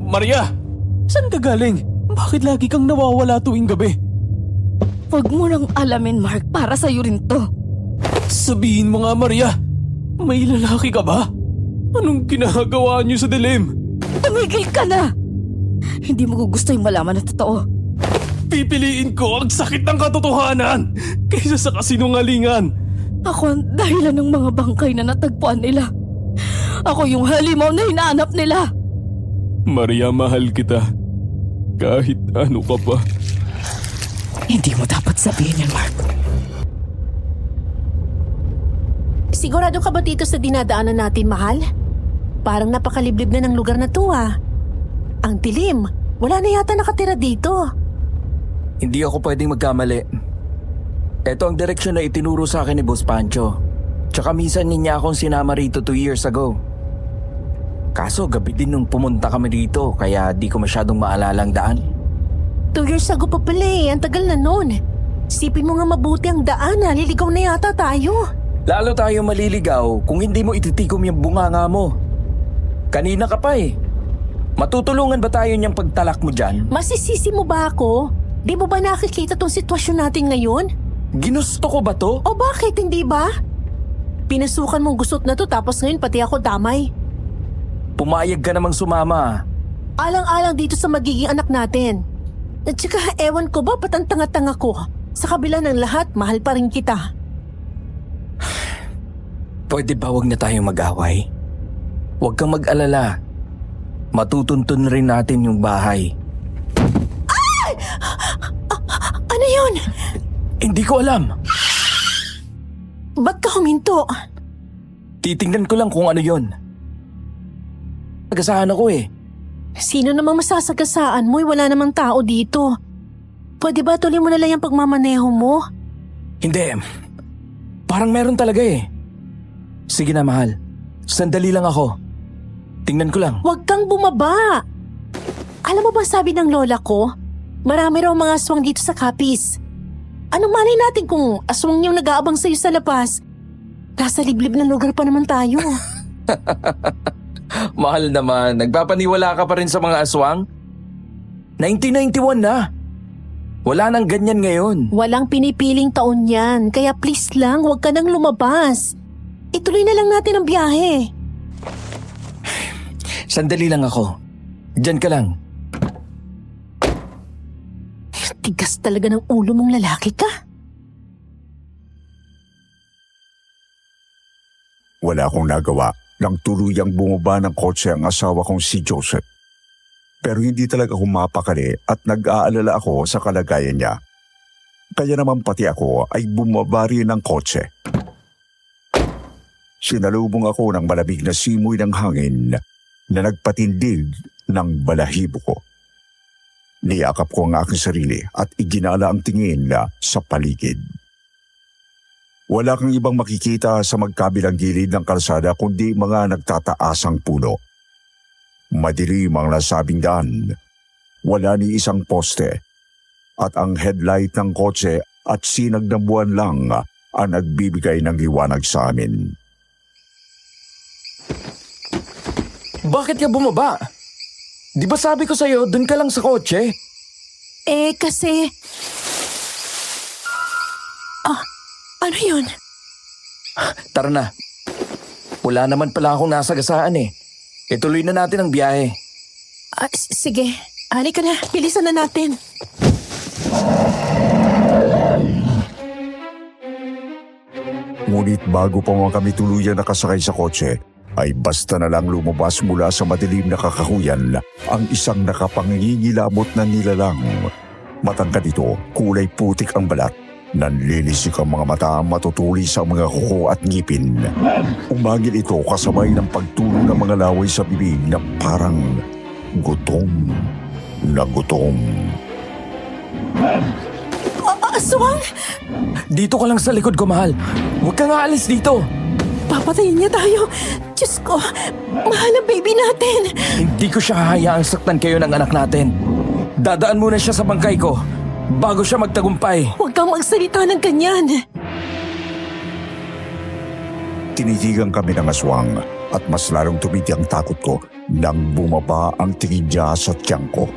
Maria! Saan ka galing? Bakit lagi kang nawawala tuwing gabi? Huwag mo nang alamin, Mark. Para sa'yo rin to. Sabihin mo nga, Maria. May lalaki ka ba? Anong ginagawa niyo sa dilim? Tumigil ka na! Hindi mo gusto yung malaman na totoo. Pipiliin ko ang sakit ng katotohanan kaysa sa kasinungalingan. Ako ang dahilan ng mga bangkay na natagpuan nila. Ako yung halimaw na hinahanap nila. Maria, mahal kita. Kahit ano ka pa. Hindi mo dapat sabihin yan, Mark. Sigurado ka ba dito sa dinadaanan natin, mahal? Parang napakaliblib na ng lugar na to, ah. Ang dilim. Wala na yata nakatira dito. Hindi ako pwedeng magkamali. Ito ang direksyon na itinuro sa akin ni Boss Pancho. Tsaka minsan niya akong sinama rito 2 years ago. Kaso gabi din nung pumunta kami dito, kaya di ko masyadong maalala ang daan. 2 years ago pa pala eh. Ang tagal na nun. Sipin mo nga mabuti ang daan, ha. Liligaw na yata tayo. Lalo tayo maliligaw kung hindi mo ititikom yung bunganga mo. Kanina ka pa eh. Matutulungan ba tayo niyang pagtalak mo dyan? Masisisi mo ba ako? Di mo ba nakikita tong sitwasyon natin ngayon? Ginusto ko ba to? O bakit hindi ba? Pinasukan mong gusot na to tapos ngayon pati ako damay. Pumayag ka namang sumama. Alang-alang dito sa magiging anak natin. At saka ewan ko ba ba't ang tanga-tanga ko? Sa kabila ng lahat, mahal pa rin kita. Pwede ba wag na tayong mag-away? Huwag kang mag-alala. Matutuntun rin natin yung bahay. Ay! Ano yun? Hindi ko alam. Ba't ka huminto? Titingnan ko lang kung ano yun. Nagasahan ako eh. Sino namang masasagasaan mo? Wala namang tao dito. Pwede ba tuloy mo na lang yung pagmamaneho mo? Hindi. Parang meron talaga eh. Sige na, mahal. Sandali lang ako. Tingnan ko lang. Huwag kang bumaba. Alam mo ba sabi ng lola ko? Marami raw mga aswang dito sa Capiz. Anong malay natin kung aswang yung nag-aabang sa'yo sa labas? Nasa liblib na lugar pa naman tayo. Mahal naman, nagpapaniwala ka pa rin sa mga aswang? 1991 na. Wala nang ganyan ngayon. Walang pinipiling taon yan, kaya please lang, huwag ka nang lumabas. Ituloy na lang natin ang biyahe. Sandali lang ako. Diyan ka lang. Tigas talaga ng ulo mong lalaki ka. Wala akong nagawa nang tuluyang bumaba ng kotse ang asawa kong si Joseph. Pero hindi talaga ako mapakali at nag-aalala ako sa kalagayan niya. Kaya naman pati ako ay bumaba rin ng kotse. Sinalubong ako ng malamig na simoy ng hangin na nagpatindig ng balahibo ko. Niyakap ko ang aking sarili at iginala ang tingin sa paligid. Wala kang ibang makikita sa magkabilang gilid ng kalsada kundi mga nagtataasang puno. Madilim ang nasabing daan. Wala ni isang poste. At ang headlight ng kotse at sinag ng buwan lang ang nagbibigay ng liwanag sa amin. Bakit ka bumaba? Di ba sabi ko sa'yo, dun ka lang sa kotse? Kasi... ano yun? Tara na. Wala naman pala akong nasagasaan eh. Ituloy na natin ang biyahe. Sige, halika na. Bilisan na natin. Ngunit bago pa mga kami tuluyan nakasakay sa kotse, ay basta na lang lumabas mula sa madilim na kakahuyan ang isang nakapangingilabot na nilalang. Matangkad ito, kulay putik ang balat. Nanlilisik ang mga mata, matutulis ang mga kuko at ngipin. Umagil ito kasabay ng pagtulo ng mga laway sa bibig na parang gutom na gutom. Aswang! Dito ka lang sa likod ko, mahal. Huwag kang aalis dito. Papatayin niya tayo. Diyos ko, mahal ang baby natin. Hindi ko siya hahayaang saktan kayo ng anak natin. Dadaan muna siya sa bangkay ko bago siya magtagumpay. Huwag kang magsalita ng ganyan. Tinitigan kami ng aswang at mas lalong tumiti ang takot ko nang bumaba ang tingin niya sa tiyan ko.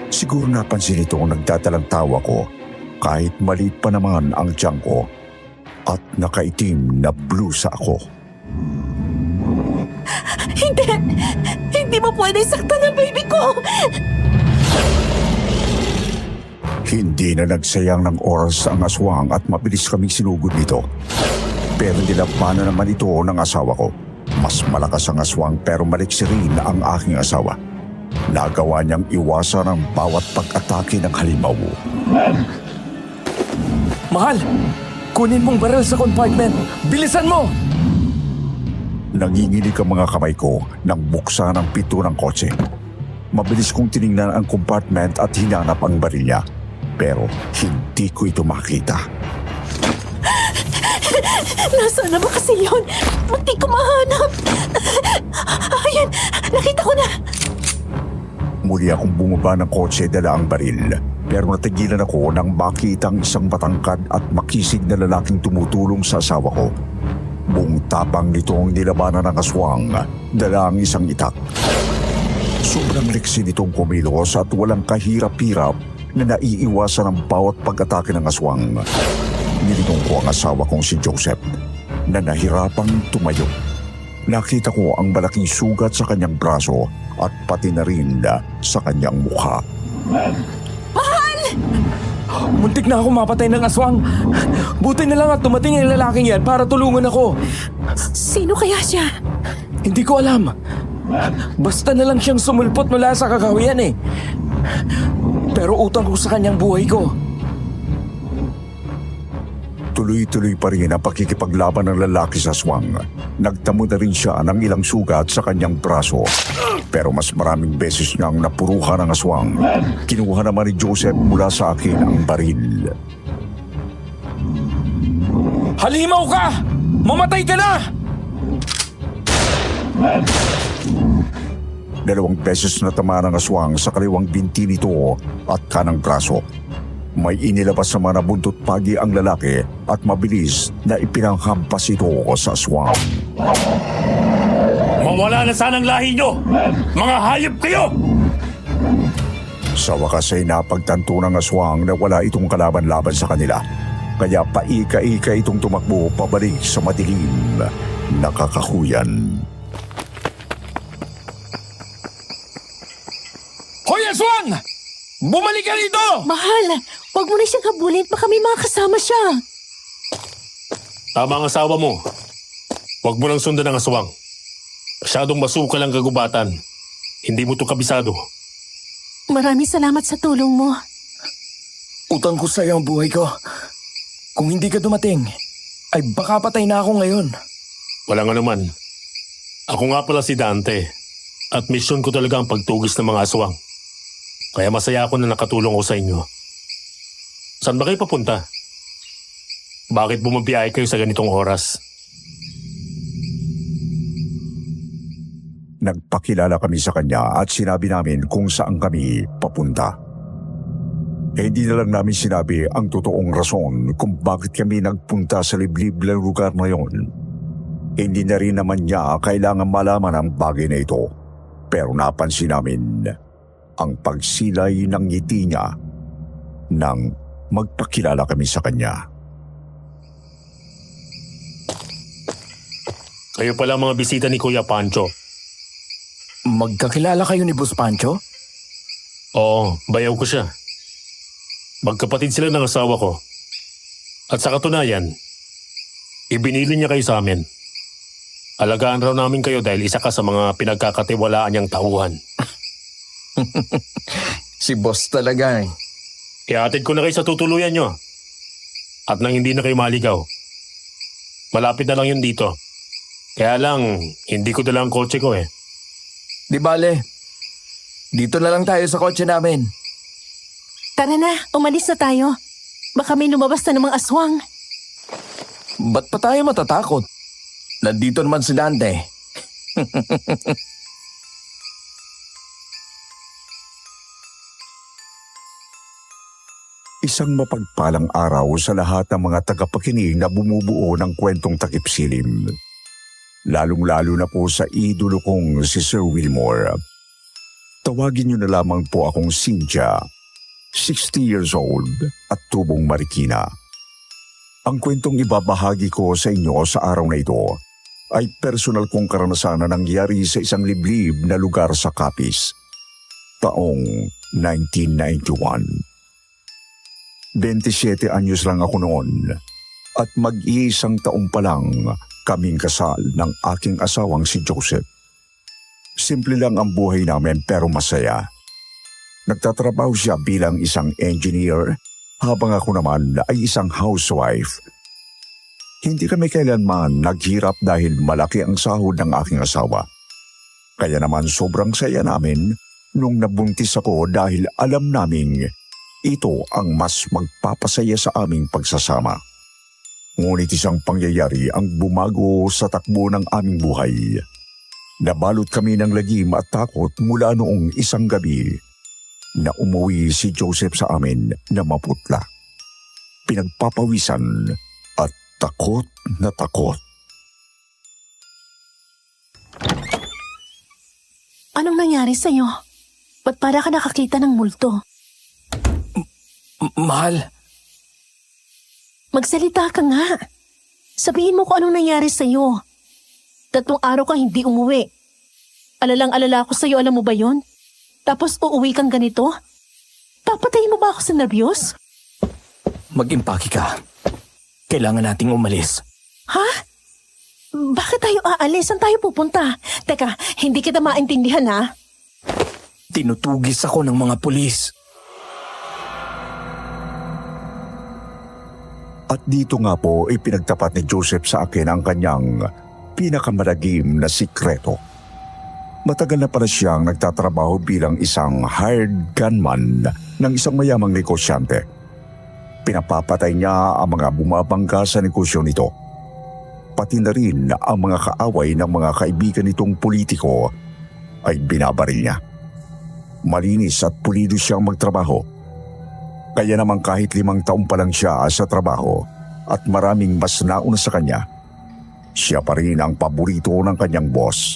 Siguro napansin ito ang nagdadalang tawa ko kahit maliit pa naman ang tiyan ko at nakaitim na blusa ako. Hindi! Hindi mo pwede saktan ang baby ko! Hindi na nagsayang ng oras ang aswang at mabilis kaming sinugod nito. Pero nilabanan naman ito ng asawa ko. Mas malakas ang aswang pero maliksi rin ang aking asawa. Nagawa niyang iwasan ang bawat pag-atake ng halimaw. Mahal! Kunin mong baril sa compartment! Bilisan mo! Nanginginig ang mga kamay ko nang buksan ang pinto ng kotse. Mabilis kong tiningnan ang compartment at hinanap ang baril niya. Pero hindi ko ito makita. Nasaan na ba kasi yun? Munti ko mahanap. Ayan, nakita ko na. Muli akong bumaba ng kotse dala ang baril. Pero natigilan ako nang makita ang isang matangkad at makisig na lalaking tumutulong sa asawa ko. Buong tapang nito ang nilabanan ng aswang, dala ang isang itak. Sobrang liksi nitong kumilos at walang kahirap-hirap na naiiwasan ang bawat pag-atake ng aswang. Nilinong ko ang asawa kong si Joseph na nahirapang tumayo. Nakita ko ang malaking sugat sa kanyang braso at pati na rin sa kanyang mukha. Muntik na ako mapatay ng aswang. Buti na lang at tumating ang lalaking yan para tulungan ako. Sino kaya siya? Hindi ko alam. Basta na lang siyang sumulpot mula sa kakahuyan eh. Pero utang ko sa kanyang buhay ko. Tuloy-tuloy pa rin ang pakikipaglaban ng lalaki sa aswang. Nagtamo na rin siya ng ilang sugat sa kanyang braso. Pero mas maraming beses niyang napuruhan ng aswang. Kinuha naman ni Joseph mula sa akin ang baril. Halimaw ka! Mamatay ka na! Dalawang beses na tama ng aswang sa kaliwang binti nito at kanang braso. May inilabas sa mga buntot pagi ang lalaki at mabilis na ipinanghampas ito sa aswang. Mawala na sanang lahi nyo! Mga hayop kayo! Sa wakas ay napagtanto ng aswang na wala itong kalaban-laban sa kanila. Kaya paika-ika itong tumakbo pabalik sa madilim na kakahuyan. Hoy, aswang! Bumalik ka rito! Mahal, wag mo na siyang habulin. Baka may mga kasama siya. Tama ang asawa mo. Huwag mo lang sundan ang aswang. Masyadong masukal ang kagubatan. Hindi mo to kabisado. Maraming salamat sa tulong mo. Utang ko sa'yo ang buhay ko. Kung hindi ka dumating, ay baka patay na ako ngayon. Wala nga naman. Ako nga pala si Dante. At misyon ko talaga ang pagtugis ng mga aswang. Kaya masaya ako na nakatulong ko sa inyo. Saan ba kayo papunta? Bakit bumabiyahe kayo sa ganitong oras? Nagpakilala kami sa kanya at sinabi namin kung saan kami papunta. Hindi na lang namin sinabi ang totoong rason kung bakit kami nagpunta sa liblib na lugar na yon. Hindi na rin naman niya kailangan malaman ang bagay na ito. Pero napansin namin ang pagsilay ng ngiti niya nang magpakilala kami sa kanya. Kayo pala mga bisita ni Kuya Pancho. Magkakilala kayo ni Boss Pancho? Oo, bayaw ko siya. Magkapatid sila ng asawa ko. At sa katunayan, ibinili niya kayo sa amin. Alagaan raw namin kayo dahil isa ka sa mga pinagkakatiwalaan niyang tauhan. Si Boss talaga eh. Ihatid ko na kayo sa tutuluyan niyo. At nang hindi na kayo maligaw. Malapit na lang yun dito. Kaya lang, hindi ko dala ang kotse ko eh. Di bale, dito na lang tayo sa kotse namin. Tara na, umalis na tayo. Baka may lumabas na namang aswang. Ba't pa tayo matatakot? Nandito naman si Dante. Isang mapagpalang araw sa lahat ng mga tagapakinig na bumubuo ng kwentong takip-silim. Lalong-lalo na po sa idolo kong si Sir Wilmore. Tawagin niyo na lamang po akong Cynthia, 60 years old at tubong Marikina. Ang kwentong ibabahagi ko sa inyo sa araw na ito ay personal kong karanasan na nangyari sa isang liblib na lugar sa Capiz, taong 1991. 27 anyos lang ako noon at mag-iisang taong pa lang kaming kasal ng aking asawang si Joseph. Simple lang ang buhay namin pero masaya. Nagtatrabaho siya bilang isang engineer habang ako naman ay isang housewife. Hindi kami kailanman naghirap dahil malaki ang sahod ng aking asawa. Kaya naman sobrang saya namin nung nabuntis ako dahil alam naming ito ang mas magpapasaya sa aming pagsasama. Ngunit isang pangyayari ang bumago sa takbo ng aming buhay. Nabalot kami ng lagim at takot mula noong isang gabi na umuwi si Joseph sa amin na maputla, pinagpapawisan at takot na takot. Anong nangyari sa'yo? Ba't para ka nakakita ng multo? Mahal, Magsalita ka nga. Sabihin mo kung anong nangyari sa'yo. 3 araw ka hindi umuwi. Alalang-alala ako sa'yo, alam mo ba yon? Tapos uuwi kang ganito? Papatayin mo ba ako sa nervyos? mag-impake ka. Kailangan nating umalis. Ha? Bakit tayo aalis? Saan tayo pupunta? Teka, hindi kita maintindihan ha? Tinutugis ako ng mga pulis. At dito nga po ipinagtapat ni Joseph sa akin ang kanyang pinakamalagim na sikreto. Matagal na pala siyang nagtatrabaho bilang isang hired gunman ng isang mayamang negosyante. Pinapapatay niya ang mga bumabangga sa negosyo nito. Pati na rin ang mga kaaway ng mga kaibigan nitong politiko ay binabaril niya. Malinis at pulido siyang magtrabaho. Kaya naman kahit 5 taon pa lang siya sa trabaho at maraming mas nauna sa kanya, siya pa rin ang paborito ng kanyang boss.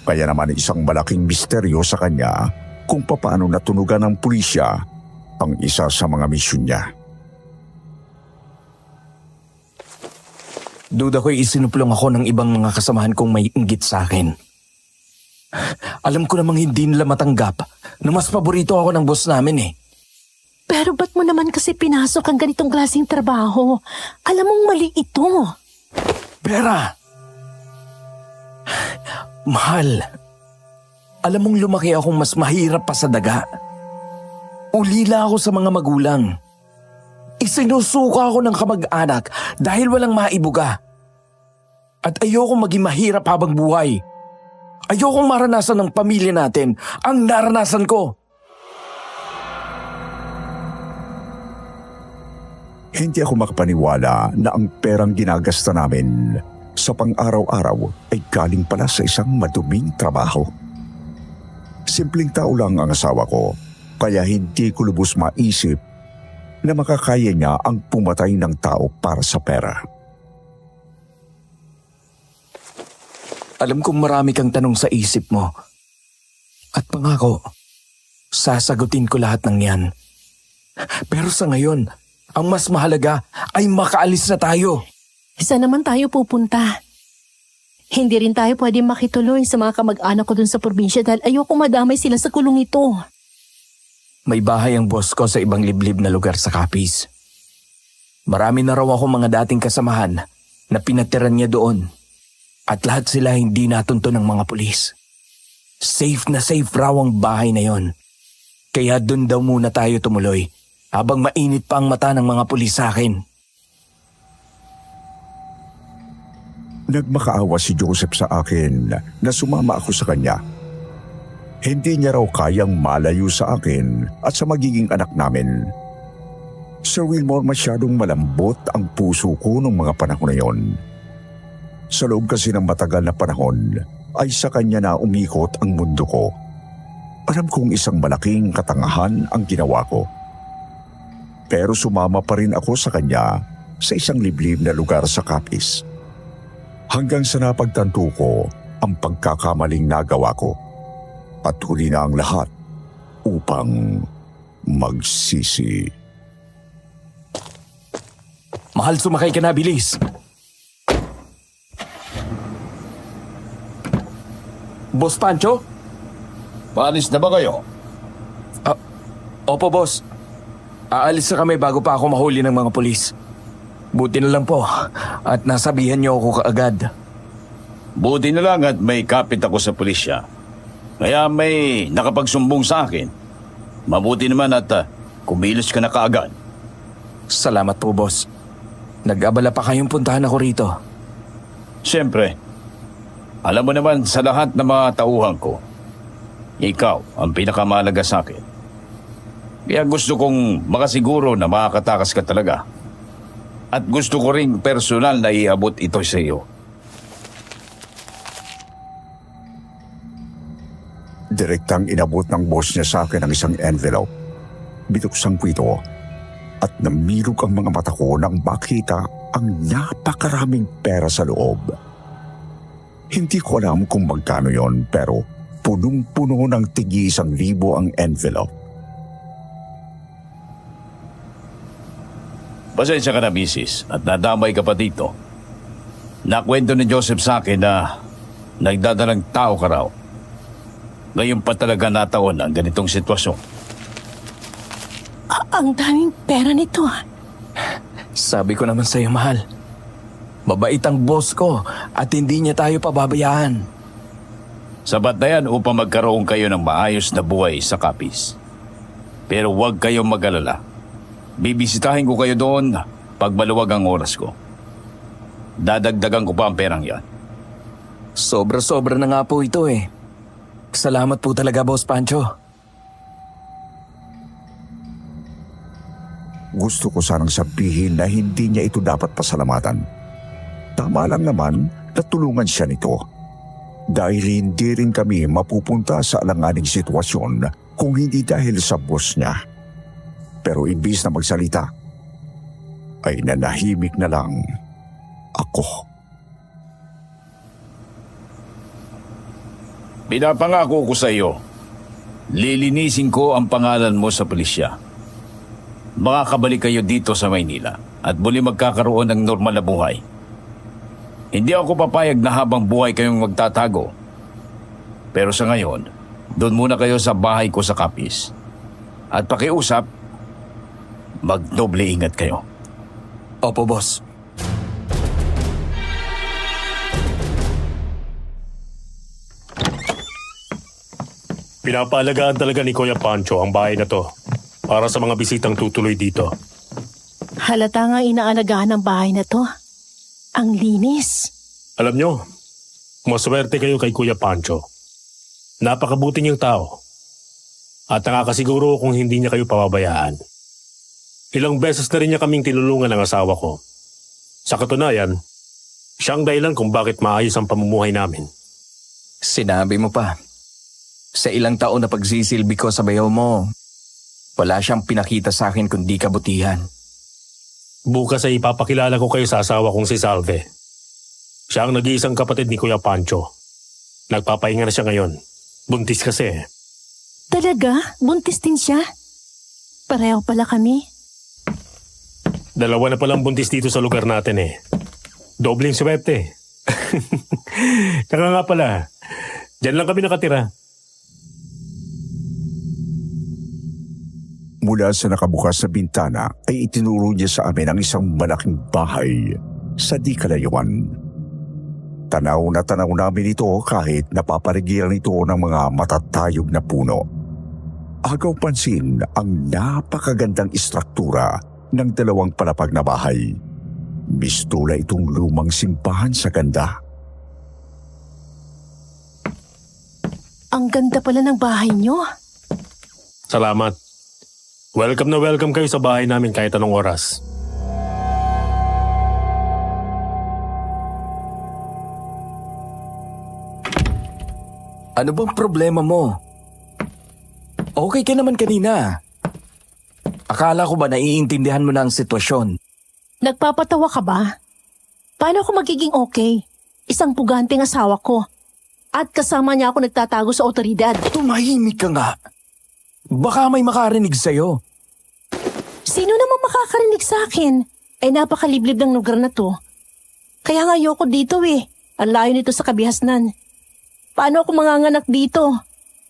Kaya naman isang malaking misteryo sa kanya kung paano natunugan ng pulisya ang isa sa mga misyon niya. Duda ko'y isinuplong ako ng ibang mga kasamahan kong may inggit sa akin. Alam ko namang hindi nila matanggap na mas paborito ako ng boss namin eh. Pero ba't mo naman kasi pinasok ang ganitong klaseng trabaho? Alam mong mali ito. Pera! Mahal, alam mong lumaki akong mas mahirap pa sa daga. Ulila ako sa mga magulang. Isinusuka ako ng kamag-anak dahil walang maibuga. At ayokong maging mahirap habang buhay. Ayokong maranasan ng pamilya natin ang naranasan ko. Hindi ako makapaniwala na ang perang ginagasta namin sa pang-araw-araw ay galing pala sa isang maduming trabaho. Simpleng tao lang ang asawa ko, kaya hindi ko lubos maisip na makakaya niya ang pumatay ng tao para sa pera. Alam kong marami kang tanong sa isip mo. At pangako, sasagutin ko lahat ng yan. Pero sa ngayon, ang mas mahalaga ay makaalis na tayo. Saan naman tayo pupunta? Hindi rin tayo pwede makituloy sa mga kamag-anak ko dun sa probinsya dahil ayoko madamay sila sa kulong ito. May bahay ang boss ko sa ibang liblib na lugar sa Capiz. Marami na raw ako mga dating kasamahan na pinatiran niya doon. At lahat sila hindi natunto ng mga pulis. Safe na safe raw ang bahay na yon. Kaya doon daw muna tayo tumuloy habang mainit pa ang mata ng mga pulis sa akin. Nagmakaawa si Joseph sa akin na sumama ako sa kanya. Hindi niya raw kayang malayo sa akin at sa magiging anak namin. Sir Wilmore, masyadong malambot ang puso ko noong mga panahon na yon. Sa loob kasi ng matagal na panahon ay sa kanya na umikot ang mundo ko. Alam kong isang malaking katangahan ang ginawa ko. Pero sumama pa rin ako sa kanya sa isang liblib na lugar sa Capiz. Hanggang sa napagtanto ko ang pagkakamaling nagawa ko. At huli na ang lahat upang magsisi. Mahal, sumakay ka na, bilis. Boss Pancho? Paalis na ba kayo? Opo, boss. Aalis na kami bago pa ako mahuli ng mga pulis. Buti na lang po at nasabihan niyo ako kaagad. Buti na lang at may kapit ako sa pulisya. Kaya may nakapagsumbong sa akin. Mabuti naman at kumilos ka na kaagad. Salamat po, boss. Nag-abala pa kayong puntahan ako rito. Siyempre, alam mo naman sa lahat ng mga tauhan ko, ikaw ang pinakamahalaga sa akin. Kaya gusto kong makasiguro na makakatakas ka talaga. At gusto ko ring personal na iabot ito sa iyo. Direktang inabot ng boss niya sa akin ang isang envelope. Binuksan ko ito at namirog ang mga mata ko nang makita ang napakaraming pera sa loob. Hindi ko alam kung magkano yon pero punong-puno ng tig-1,000 ang envelope. Pasensya ka na, misis, at nadamay ka pa dito. Nakwento ni Joseph sa akin na nagdadalang tao ka raw. Ngayon pa talaga nataon ang ganitong sitwasyon. Ang daming pera nito. Sabi ko naman sa'yo, mahal. Mabait ang boss ko at hindi niya tayo pababayaan. Sapat na yan upang magkaroon kayo ng maayos na buhay sa Capiz. Pero huwag kayong mag-alala. Bibisitahin ko kayo doon pag maluwag ang oras ko. Dadagdagan ko pa ang perang yan. Sobra-sobra na nga po ito eh. Salamat po talaga, Boss Pancho. Gusto ko sanang sabihin na hindi niya ito dapat pasalamatan. Tama lang naman na tulungan siya nito. Dahil hindi rin kami mapupunta sa alanganing sitwasyon kung hindi dahil sa boss niya. Pero imbis na magsalita, ay nanahimik na lang ako. Pinapangako ko sa iyo, lilinisin ko ang pangalan mo sa pulisya. Makakabalik kayo dito sa Maynila at muli magkakaroon ng normal na buhay. Hindi ako papayag na habang buhay kayong magtatago. Pero sa ngayon, doon muna kayo sa bahay ko sa Capiz. At pakiusap, magdoble ingat kayo. Opo, boss. Pinapaalagaan talaga ni Kuya Pancho ang bahay na to para sa mga bisitang tutuloy dito. Halata nga inaalagaan ng bahay na to. Ang linis. Alam nyo, maswerte kayo kay Kuya Pancho. Napakabuti niyang tao. At nakakasiguro kung hindi niya kayo pababayaan. Ilang beses na rin niya kaming tinulungan ng asawa ko. Sa katunayan, siyang dahilan kung bakit maayos ang pamumuhay namin. Sinabi mo pa. Sa ilang taon na pagsisilbi ko sa bayaw mo, wala siyang pinakita sa akin kundi kabutihan. Bukas ay ipapakilala ko kayo sa asawa kong si Salve. Siya ang nag-iisang kapatid ni Kuya Pancho. Nagpapahinga na siya ngayon. Buntis kasi. Talaga? Buntis din siya? Pareho pala kami. Dalawa na palang buntis dito sa lugar natin eh. Dobling swerte. Kaya nga pala, dyan lang kami nakatira. Mula sa nakabukas na bintana ay itinuro niya sa amin ang isang malaking bahay sa di kalayuan. Tanaw namin ito kahit napaparigiran ito ng mga matatayog na puno. Agaw pansin ang napakagandang istruktura ng dalawang palapag na bahay. Mistula itong lumang simbahan sa ganda. Ang ganda pala ng bahay niyo. Salamat. Welcome na welcome kayo sa bahay namin kahit anong oras. Ano bang problema mo? Okay ka naman kanina. Akala ko ba naiintindihan mo na ang sitwasyon? Nagpapatawa ka ba? Paano ako magiging okay? Isang puganteng asawa ko. At kasama niya ako nagtatago sa otoridad. Tumahimik ka nga. Baka may makarinig sa'yo. Sino namang makakarinig sa akin? Ay napakaliblib ng lugar na to. Kaya nga ayoko dito eh. Ang layo nito sa kabihasnan. Paano ako manganganak dito?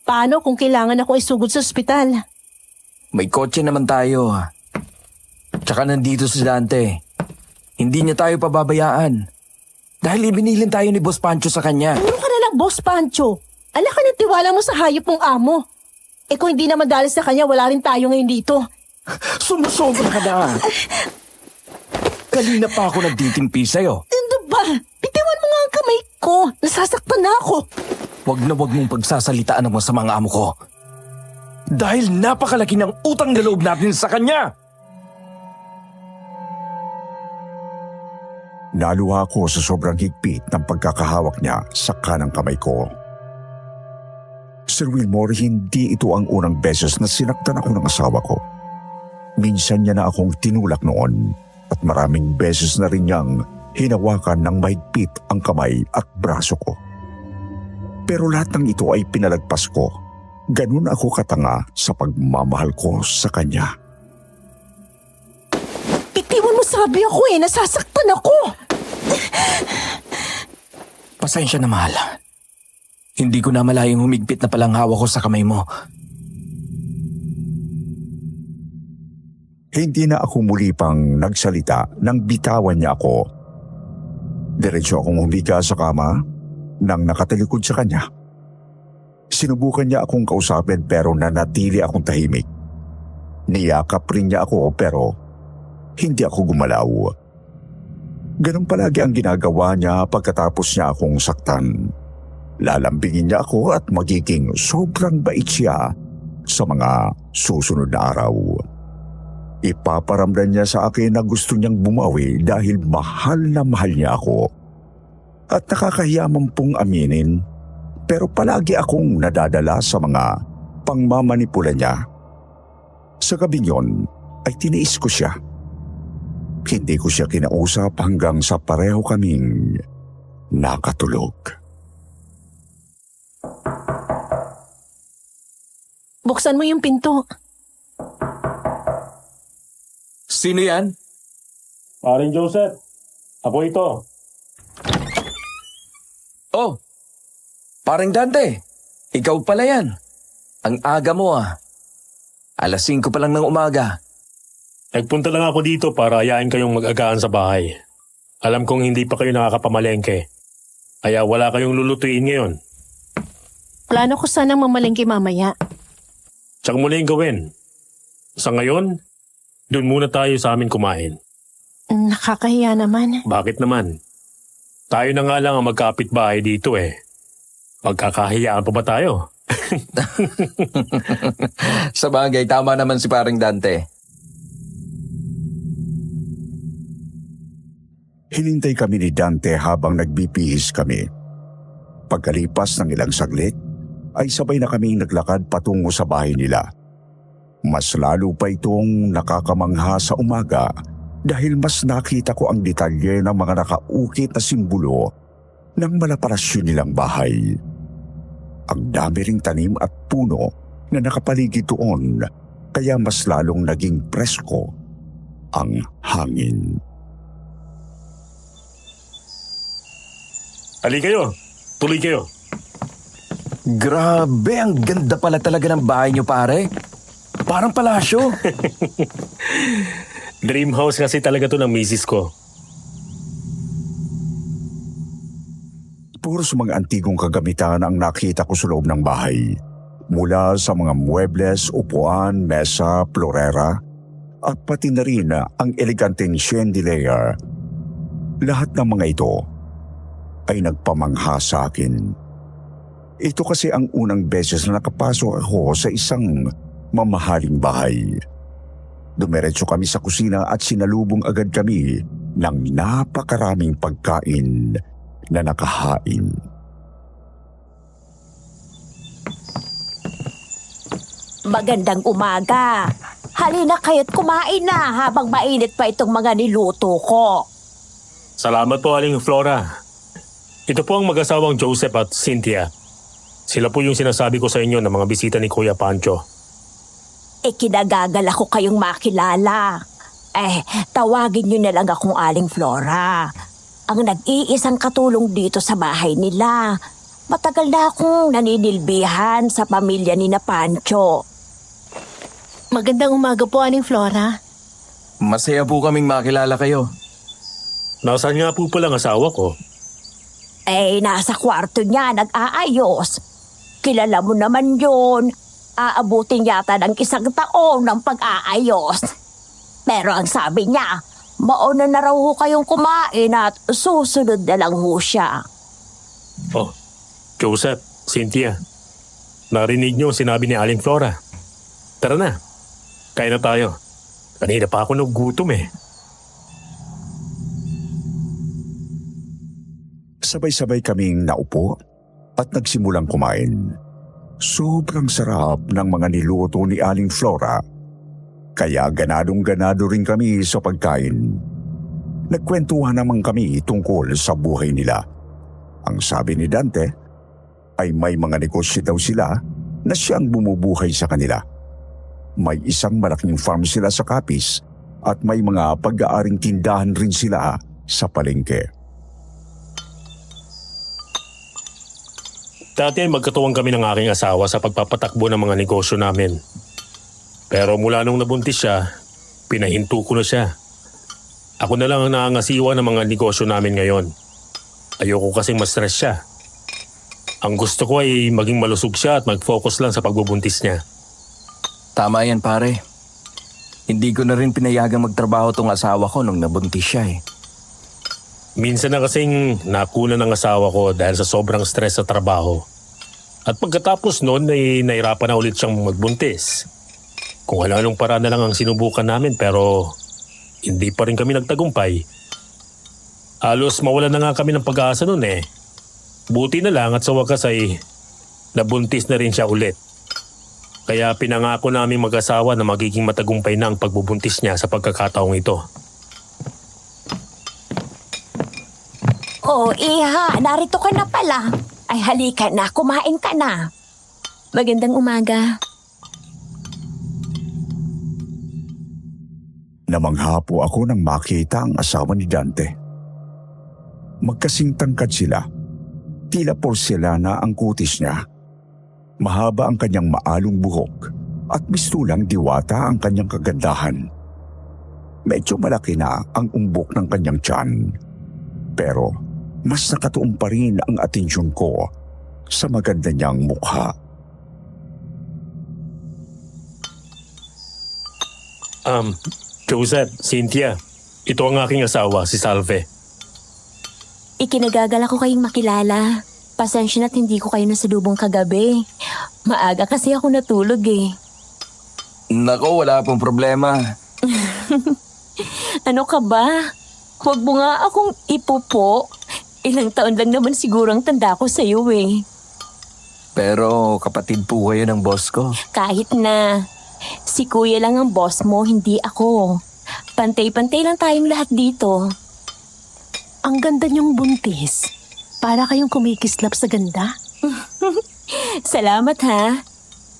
Paano kung kailangan ako isugod sa ospital? May kotse naman tayo. Tsaka nandito si Dante. Hindi niya tayo pababayaan. Dahil ibinilin tayo ni Boss Pancho sa kanya. Puro ka na lang, Boss Pancho. Ala ka ng tiwala mo sa hayop mong amo. Eh kung hindi naman dahil sa kanya, wala rin tayo ngayon dito. Sumusobra ka na. Kanina pa ako nagtitimpi sa'yo. Ano ba? Bitiwan mo nga ang kamay ko. Nasasaktan na ako. Huwag na huwag mong pagsasalitaan ng masamang amo ko. Dahil napakalaki ng utang na loob natin sa kanya. Naluha ako sa sobrang higpit ng pagkakahawak niya sa kanang kamay ko. Sir Wilmore, hindi ito ang unang beses na sinaktan ako ng asawa ko. Minsan niya na akong tinulak noon at maraming beses na rin niyang hinawakan ng mahigpit ang kamay at braso ko. Pero lahat ng ito ay pinalagpas ko. Ganun ako katanga sa pagmamahal ko sa kanya. Bitiwan mo sabi ako eh. Nasasaktan ako. Pasensya na, mahal. Hindi ko na malayang humigpit na palang hawak ko sa kamay mo. Hindi na ako muli pang nagsalita nang bitawan niya ako. Diretso akong humiga sa kama nang nakatalikod sa kanya. Sinubukan niya akong kausapin pero nanatili akong tahimik. Niyakap rin niya ako pero hindi ako gumalaw. Ganun palagi ang ginagawa niya pagkatapos niya akong saktan. Lalambingin niya ako at magiging sobrang bait siya sa mga susunod na araw. Ipaparamdam niya sa akin na gusto niyang bumawi dahil mahal na mahal niya ako. At nakakahiya man pong aminin, pero palagi akong nadadala sa mga pangmamanipula niya. Sa gabing yon ay tiniis ko siya. Hindi ko siya kinausap hanggang sa pareho kaming nakatulog. Buksan mo yung pinto. Sino yan? Paring Joseph, ako ito. Oh, parang Dante. Ikaw pala yan. Ang aga mo ah. 5:00 pa lang ng umaga. Nagpunta lang ako dito para ayain kayong mag-agaan sa bahay. Alam kong hindi pa kayo nakakapamalengke. Kaya wala kayong lulutuin ngayon. Plano ko sanang mamalengke mamaya. Tsaka muna yung gawin. Sa ngayon, doon muna tayo sa amin kumain. Nakakahiya naman. Bakit naman? Tayo na nga lang ang magkapit-bahay dito eh. Magkakahiyaan pa ba tayo? Sa bagay, tama naman si paring Dante. Hinintay kami ni Dante habang nagbibihis kami. Pagkalipas ng ilang saglit, ay sabay na kaming naglakad patungo sa bahay nila. Mas lalo pa itong nakakamangha sa umaga dahil mas nakita ko ang detalye ng mga nakaukit na simbolo ng malaparasyon nilang bahay. Ang dami ring tanim at puno na nakapaligid doon kaya mas lalong naging presko ang hangin. Ali kayo, tuloy kayo. Grabe, ang ganda pala talaga ng bahay niyo, pare. Parang palasyo. Dream house kasi talaga to ng misis ko. Puro sa mga antigong kagamitan ang nakita ko sa loob ng bahay. Mula sa mga muebles, upuan, mesa, florera, at pati na rin ang eleganteng chandelier. Lahat ng mga ito ay nagpamangha sa akin. Ito kasi ang unang beses na nakapasok ako sa isang mamahaling bahay. Dumiretso kami sa kusina at sinalubong agad kami ng napakaraming pagkain na nakahain. Magandang umaga. Halina kayo't kumain na habang mainit pa itong mga niluto ko. Salamat po, Aling Flora. Ito po ang mag-asawang Joseph at Cynthia. Sila po yung sinasabi ko sa inyo ng mga bisita ni Kuya Pancho. Kinagagal ako kayong makilala. Tawagin niyo na lang akong Aling Flora. Ang nag-iisang katulong dito sa bahay nila. Matagal na akong naninilbihan sa pamilya ni na Pancho. Magandang umaga po, Aling Flora. Masaya po kaming makilala kayo. Nasaan nga po palang asawa ko? Nasa kwarto niya nag-aayos. Kilala mo naman yun. Aabutin yata ng 1 taon ng pag-aayos. Pero ang sabi niya, mauna na raw ho kayong kumain at susunod na lang ho siya. Oh, Joseph, Cynthia. Narinig niyo sinabi ni Aling Flora. Tara na, kain na tayo. Kanina pa ako nagugutom eh. Sabay-sabay kaming naupo at nagsimulang kumain. Sobrang sarap ng mga niluto ni Aling Flora, kaya ganadong-ganado rin kami sa pagkain. Nagkwentuhan naman kami tungkol sa buhay nila. Ang sabi ni Dante ay may mga negosyo daw sila na siyang bumubuhay sa kanila. May isang malaking farm sila sa Capiz at may mga pag-aaring tindahan rin sila sa palengke. Dati ay magkatuwang kami ng aking asawa sa pagpapatakbo ng mga negosyo namin. Pero mula nung nabuntis siya, pinahinto ko na siya. Ako na lang ang nangangasiwa ng mga negosyo namin ngayon. Ayoko kasing ma-stress siya. Ang gusto ko ay maging malusog siya at mag-focus lang sa pagbubuntis niya. Tama yan pare. Hindi ko na rin pinayagang magtrabaho tong asawa ko nung nabuntis siya eh. Minsan na kasing nakuna ng asawa ko dahil sa sobrang stress sa trabaho. At pagkatapos noon ay nahirapan na ulit siyang magbuntis. Kung ano-anong paraan na lang ang sinubukan namin pero hindi pa rin kami nagtagumpay. Halos mawalan na nga kami ng pag-asa noon eh. Buti na lang at sa wakas ay nabuntis na rin siya ulit. Kaya pinangako namin mag-asawa na magiging matagumpay na ang pagbubuntis niya sa pagkakataong ito. Oh, Iha, narito ka na pala. Ay halika na, kumain ka na. Magandang umaga. Namangha po ako nang makita ang asawa ni Dante. Magkasing tangkad sila. Tila porselana ang kutis niya. Mahaba ang kanyang maalong buhok at mistulang diwata ang kanyang kagandahan. Medyo malaki na ang umbok ng kanyang tiyan. Pero mas nakatuon pa rin ang atensyon ko sa maganda niyang mukha. Joseph, Cynthia, ito ang aking asawa, si Salve. Ikinagagal ako kayong makilala. Pasensya na't hindi ko kayo nasalubong kagabi. Maaga kasi ako natulog eh. Nako, wala pong problema. Ano ka ba? Huwag mo nga akong ipupo. Ilang taon lang naman siguro ang tanda ko sa'yo eh. Pero kapatid po kayo ng boss ko. Kahit na. Si kuya lang ang boss mo, hindi ako. Pantay-pantay lang tayong lahat dito. Ang ganda niyong buntis. Para kayong kumikislap sa ganda. Salamat ha.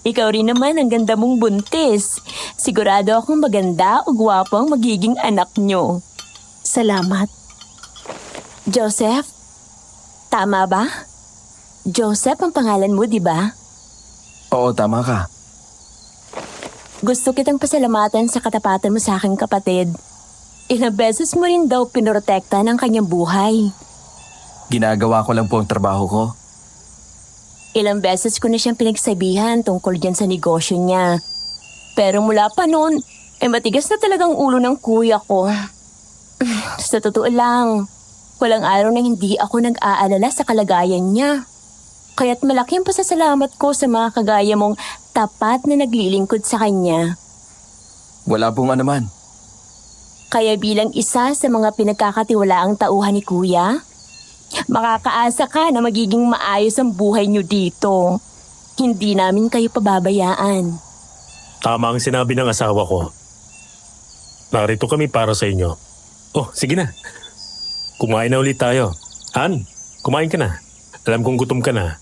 Ikaw rin naman ang ganda mong buntis. Sigurado akong maganda o gwapo ang magiging anak nyo. Salamat. Joseph? Tama ba? Joseph ang pangalan mo, di ba? Oo, tama ka. Gusto kitang pasalamatan sa katapatan mo sa aking kapatid. Ilang beses mo rin daw pinoprotekta ng kanyang buhay. Ginagawa ko lang po ang trabaho ko. Ilang beses ko na siyang pinagsabihan tungkol dyan sa negosyo niya. Pero mula pa noon, matigas na talagang ulo ng kuya ko. Sa totoo lang, walang araw na hindi ako nag-aalala sa kalagayan niya. Kaya't malaki ang pasasalamat ko sa mga kagaya mong tapat na naglilingkod sa kanya. Wala pong anuman. Kaya bilang isa sa mga pinagkakatiwalaang tauhan ni kuya, makakaasa ka na magiging maayos ang buhay niyo dito. Hindi namin kayo pababayaan. Tama ang sinabi ng asawa ko. Narito kami para sa inyo. Oh, sige na. Kumain na ulit tayo. Han, kumain ka na. Alam kong gutom ka na.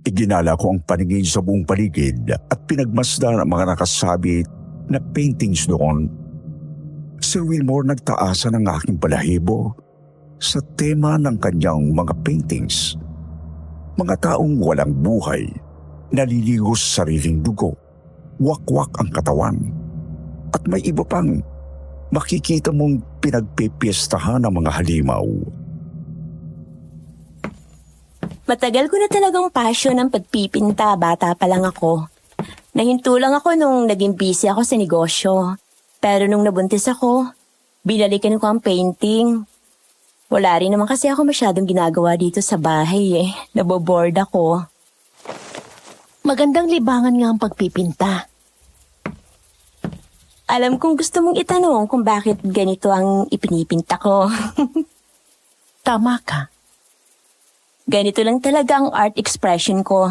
Iginala ko ang paningin sa buong paligid at pinagmasdan ang mga nakasabit na paintings doon. Si Wilmore nagtaasan ng aking balahibo sa tema ng kanyang mga paintings. Mga taong walang buhay, naliligo sa sariling dugo, wakwak ang katawan. At may iba pang makikita mong pinagpipiestahan ng mga halimaw. Matagal ko na talagang passion ang pagpipinta, bata pa lang ako. Nahinto lang ako nung naging busy ako sa negosyo. Pero nung nabuntis ako, binalikan ko ang painting. Wala rin naman kasi ako masyadong ginagawa dito sa bahay Naboboard ako. Magandang libangan nga ang pagpipinta. Alam kong gusto mong itanong kung bakit ganito ang ipinipinta ko. Tama ka. Ganito lang talaga ang art expression ko.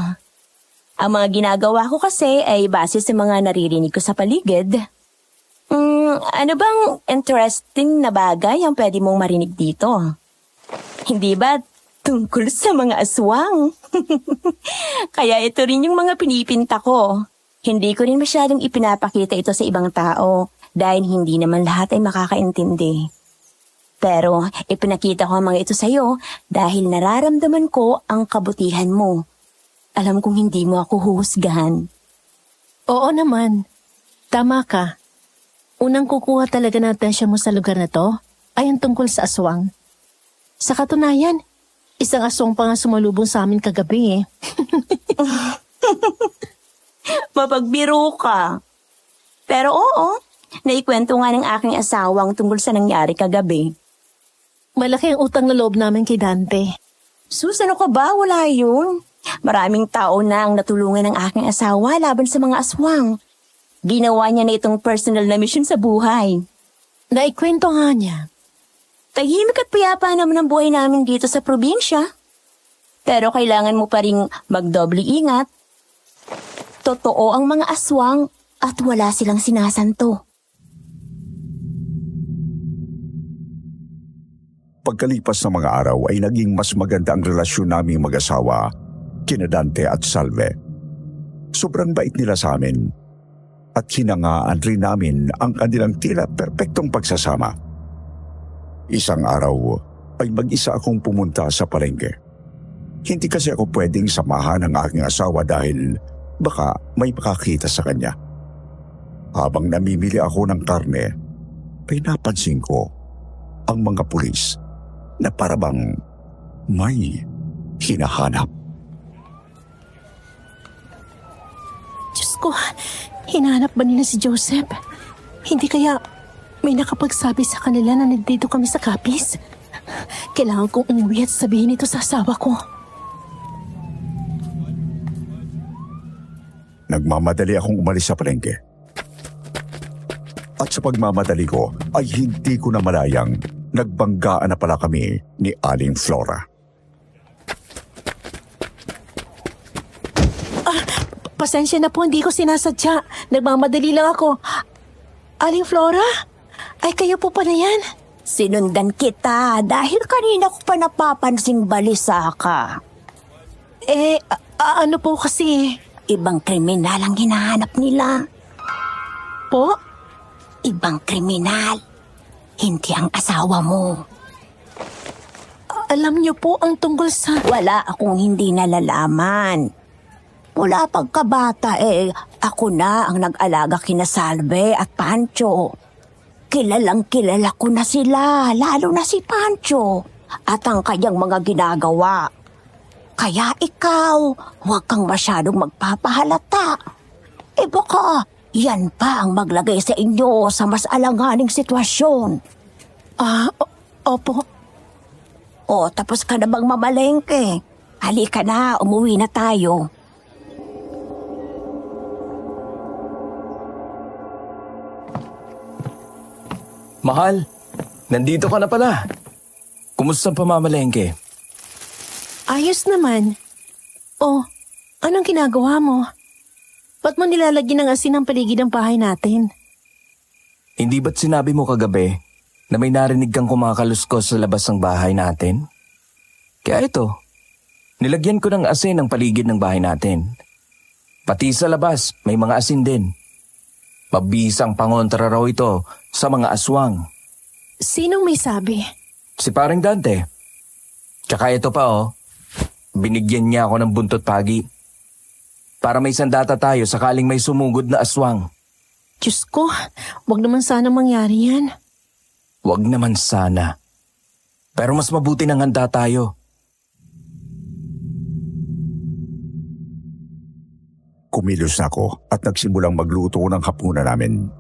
Ang mga ginagawa ko kasi ay base sa mga naririnig ko sa paligid. Ano bang interesting na bagay ang pwede mong marinig dito? Hindi ba tungkol sa mga aswang? Kaya ito rin yung mga pinipinta ko. Hindi ko rin masyadong ipinapakita ito sa ibang tao dahil hindi naman lahat ay makakaintindi. Pero ipinakita ko ang mga ito sa'yo dahil nararamdaman ko ang kabutihan mo. Alam kong hindi mo ako huhusgahan. Oo naman. Tama ka. Unang kukuha talaga ng atensyon mo sa lugar na to ay ang tungkol sa aswang. Sa katunayan, isang aswang pa nga sumalubong sa amin kagabi Mapagbiro ka. Pero oo, naikwento nga ng aking asawang tungkol sa nangyari kagabi. Malaki ang utang na loob namin kay Dante. Sus, ano ka ba? Wala yun. Maraming tao na ang natulungan ng aking asawa laban sa mga aswang. Ginawa niya na itong personal na mission sa buhay. Naikwento nga niya. Tahimik at payapa naman ang buhay namin dito sa probinsya. Pero kailangan mo pa ring magdoble ingat. Totoo ang mga aswang at wala silang sinasanto. Pagkalipas ng mga araw ay naging mas maganda ang relasyon naming mag-asawa, kina Dante at Salve. Sobrang bait nila sa amin at hinangaan rin namin ang kanilang tila perpektong pagsasama. Isang araw ay mag-isa akong pumunta sa palengke. Hindi kasi ako pwedeng samahan ng aking asawa dahil baka may makakita sa kanya. Habang namimili ako ng karne, ay napansin ko ang mga pulis na parabang may hinahanap. Diyos ko, hinahanap ba nila si Joseph? Hindi kaya may nakapagsabi sa kanila na nandito kami sa Capiz? Kailangan kong umuwi at sabihin ito sa asawa ko. Nagmamadali akong umalis sa palengke. At sa pagmamadali ko ay hindi ko na malayang nagbanggaan na pala kami ni Aling Flora. Pasensya na po, hindi ko sinasadya. Nagmamadali lang ako. Aling Flora? Ay, kayo po pala yan. Sinundan kita dahil kanina ko pa napapansing balisa ka. Ano po kasi? Ibang kriminal ang hinahanap nila. Po? Ibang kriminal. Hindi ang asawa mo. Alam niyo po ang tungkol sa... Wala akong hindi nalalaman. Mula pagkabata ako na ang nag-alaga kina Salve at Pancho. Kilalang kilala ko na sila, lalo na si Pancho at ang kanyang mga ginagawa. Kaya ikaw, huwag kang masyadong magpapahalata. Baka yan pa ang maglagay sa inyo sa mas alanganing sitwasyon. Opo. Tapos ka na bang mamalengke? Halika na, umuwi na tayo. Mahal, nandito ka na pala. Kumusta ang pamamalengke? Ayos naman. Anong ginagawa mo? Ba't mo nilalagyan ng asin ang paligid ng bahay natin? Hindi ba't sinabi mo kagabi na may narinig kang kumakaluskos sa labas ng bahay natin? Kaya ito, nilagyan ko ng asin ang paligid ng bahay natin. Pati sa labas, may mga asin din. Mabisang pangontra raw ito sa mga aswang. Sinong may sabi? Si paring Dante. Tsaka ito pa binigyan niya ako ng buntot pagi. Para may sandata tayo sakaling may sumugod na aswang. Diyos ko, wag naman sana mangyari yan. Wag naman sana. Pero mas mabuti nang handa tayo. Kumilos na ako at nagsimulang magluto ng hapunan namin.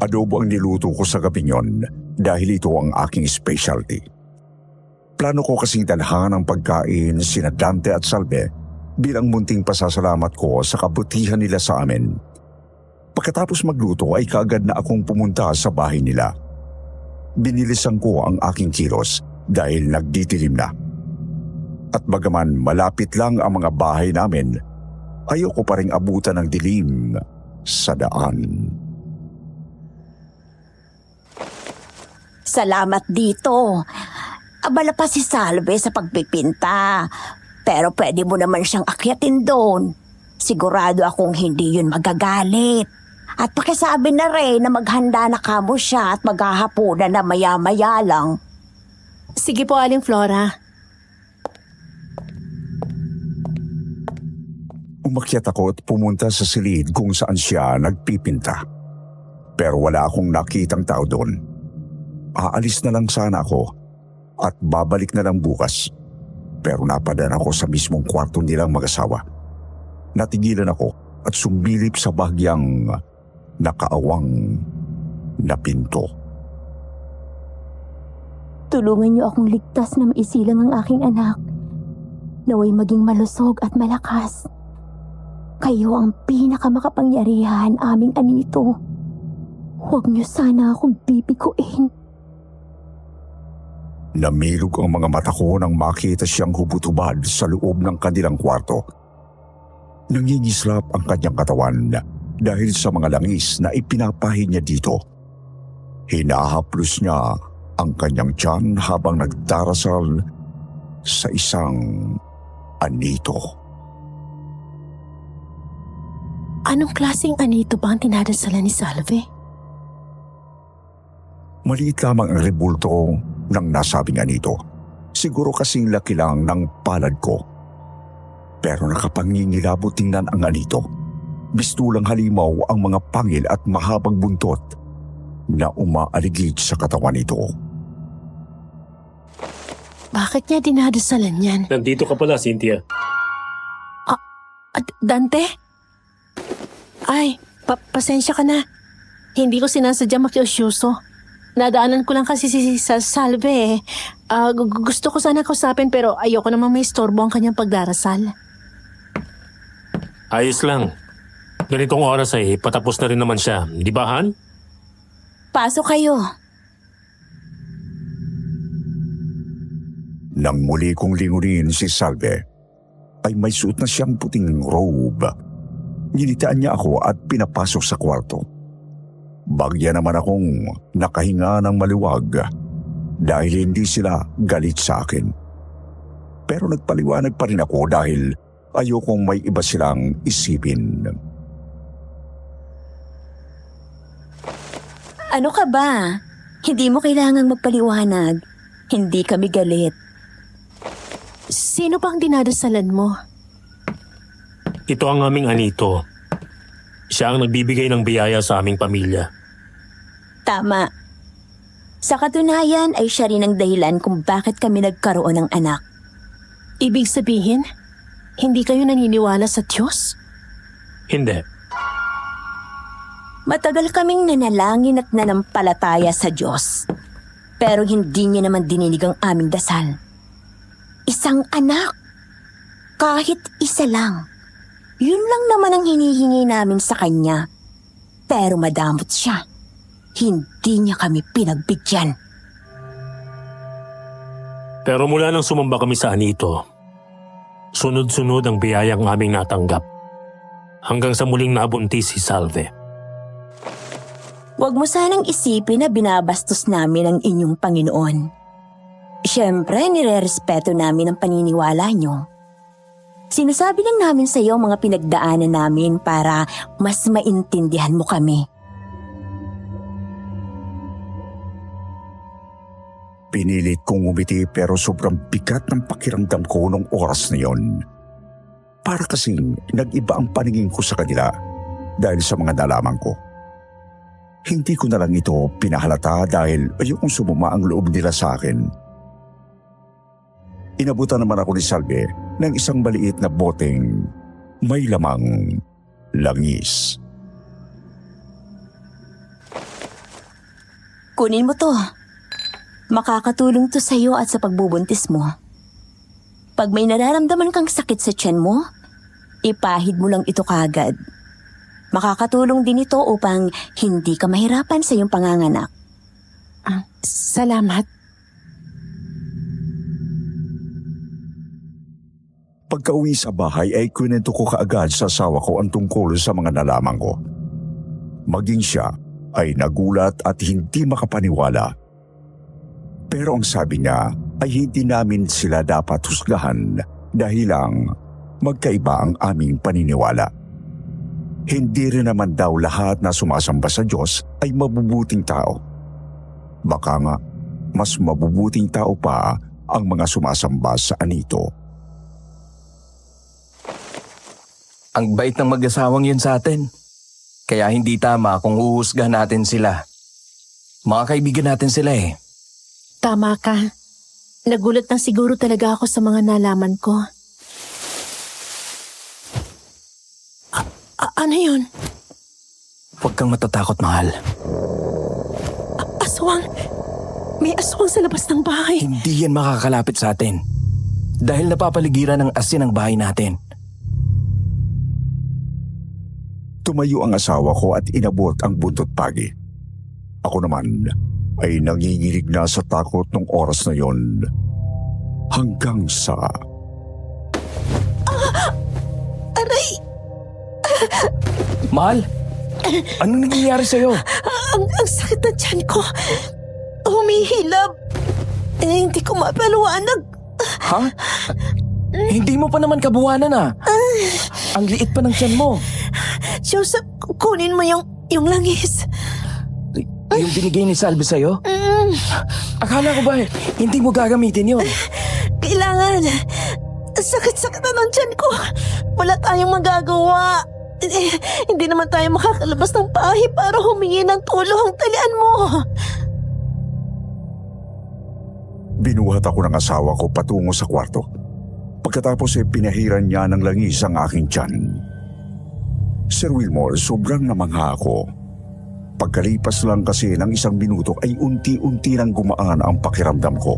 Adobo ang niluto ko sa gabing yon dahil ito ang aking specialty. Plano ko kasing dalhan ng pagkain sina Dante at Salve bilang munting pasasalamat ko sa kabutihan nila sa amin. Pagkatapos magluto ay kaagad na akong pumunta sa bahay nila. Binilisan ko ang aking kilos dahil nagdidilim na. At bagaman malapit lang ang mga bahay namin, ayoko pa ring abutan ng dilim sa daan. Salamat dito. Abala pa si Salve sa pagpipinta. Pero pwede mo naman siyang akyatin doon. Sigurado akong hindi yun magagalit. At pakisabi na rin na maghanda na kamo siya at maghahapunan na maya-maya lang. Sige po, Aling Flora. Umakyat ako at pumunta sa silid kung saan siya nagpipinta. Pero wala akong nakitang tao doon. Aalis na lang sana ako at babalik na lang bukas. Pero napadaan ako sa mismong kwarto nilang mag-asawa. Natigilan ako at sumilip sa bahagyang nakaawang na pinto. Tulungan niyo akong ligtas na maisilang ang aking anak. Naway maging malusog at malakas. Kayo ang pinakamakapangyarihan aming anito. Huwag niyo sana akong bibiguin. Namilog ang mga mata ko nang makita siyang hubot-hubad sa loob ng kanilang kwarto. Nangingislap ang kanyang katawan dahil sa mga langis na ipinapahin niya dito. Hinahaplos niya ang kanyang tiyan habang nagdarasal sa isang anito. Anong klaseng anito ba ang tinadasalan ni Salve? Maliit lamang ang rebulto ng nasabing anito. Siguro kasing laki lang ng palad ko. Pero nakapangingilabot tingnan ang anito. Bistulang halimaw ang mga pangil at mahabang buntot na umaaligid sa katawan nito. Bakit niya dinadasalan yan? Nandito ka pala, Cynthia. Dante? Ay, pasensya ka na. Hindi ko sinasadya makiusyoso. Nadaanan ko lang kasi si Salve eh. Gusto ko sana kausapin pero ayoko naman may istorbo ang kanyang pagdarasal. Ayos lang. Ganitong oras ay patapos na rin naman siya. Di ba, Han? Pasok kayo. Nang muli kong lingunin si Salve, ay may suot na siyang puting robe. Nilitaan niya ako at pinapasok sa kwarto. Bagya naman akong nakahinga ng maluwag dahil hindi sila galit sa akin. Pero nagpaliwanag pa rin ako dahil ayokong may iba silang isipin. Ano ka ba? Hindi mo kailangang magpaliwanag. Hindi kami galit. Sino bang dinadasalan mo? Ito ang aming anito. Siya ang nagbibigay ng biyaya sa aming pamilya. Tama. Sa katunayan ay siya rin ang dahilan kung bakit kami nagkaroon ng anak. Ibig sabihin, hindi kayo naniniwala sa Diyos? Hindi. Matagal kaming nanalangin at nanampalataya sa Diyos. Pero hindi niya naman dininig ang aming dasal. Isang anak. Kahit isa lang. Yun lang naman ang hinihingi namin sa kanya. Pero madamot siya. Hindi niya kami pinagbigyan. Pero mula nang sumamba kami sa anito, Sunod-sunod ang biyayang aming natanggap. Hanggang sa muling nabuntis si Salve. Huwag mo sanang isipin na binabastos namin ang inyong Panginoon. Siyempre, nirerespeto namin ang paniniwala nyo. Sinasabi lang namin sa iyo ang mga pinagdaanan namin para mas maintindihan mo kami. Pinilit kong umiti pero sobrang bigat ng pakiramdam ko nung oras na yon. Para kasing nag-iba ang paningin ko sa kanila dahil sa mga nalaman ko. Hindi ko na lang ito pinahalata dahil ayokong sumuma ang loob nila sa akin. Inabutan naman ako ni Salve ng isang maliit na boteng may lamang langis. Kunin mo to. Makakatulong to sa iyo at sa pagbubuntis mo. Pag may nararamdaman kang sakit sa tiyan mo, ipahid mo lang ito kagad. Makakatulong din ito upang hindi ka mahirapan sa iyong panganganak. Salamat. Pagka-uwi sa bahay ay kwento ko kaagad sa asawa ko ang tungkol sa mga nalaman ko. Maging siya ay nagulat at hindi makapaniwala. Pero ang sabi niya ay hindi namin sila dapat husgahan dahil lang magkaiba ang aming paniniwala. Hindi rin naman daw lahat na sumasamba sa Diyos ay mabubuting tao. Baka nga, mas mabubuting tao pa ang mga sumasamba sa anito. Ang bait ng mag-asawang yun sa atin. Kaya hindi tama kung uhusgahan natin sila. Mga kaibigan natin sila eh. Tama ka. Nagulat na siguro talaga ako sa mga nalaman ko. Ano yun? Huwag kang matatakot, mahal. Aswang? May aswang sa labas ng bahay. Hindi yan makakalapit sa atin. Dahil napapaligiran ng asin ang bahay natin. Tumayo ang asawa ko at inabot ang buntot pagi. Ako naman ay nanginginig na sa takot ng oras na yon. Hanggang sa... Aray! Mahal, anong nangyayari sa'yo? Ang sakit na tiyan ko. Humihilab. Hindi ko mapaliwanag. Ha? Hindi mo pa naman kabuwanan ah. Ang liit pa ng tiyan mo. Joseph, kunin mo yung langis. Yung binigay ni Salve sa'yo? Akala ko ba hindi mo gagamitin yun? Kailangan. Sakit-sakit na ng tiyan ko. Wala tayong magagawa. Hindi naman tayo makakalabas ng bahay para humingi ng tulong. Talian mo. Binuhat ako ng asawa ko patungo sa kwarto. Pagkatapos ay pinahiran niya ng langis ang aking tiyan. Sir Wilmore, sobrang namangha ako. Pagkalipas lang kasi ng 1 minuto ay unti-unti nang gumaan ang pakiramdam ko.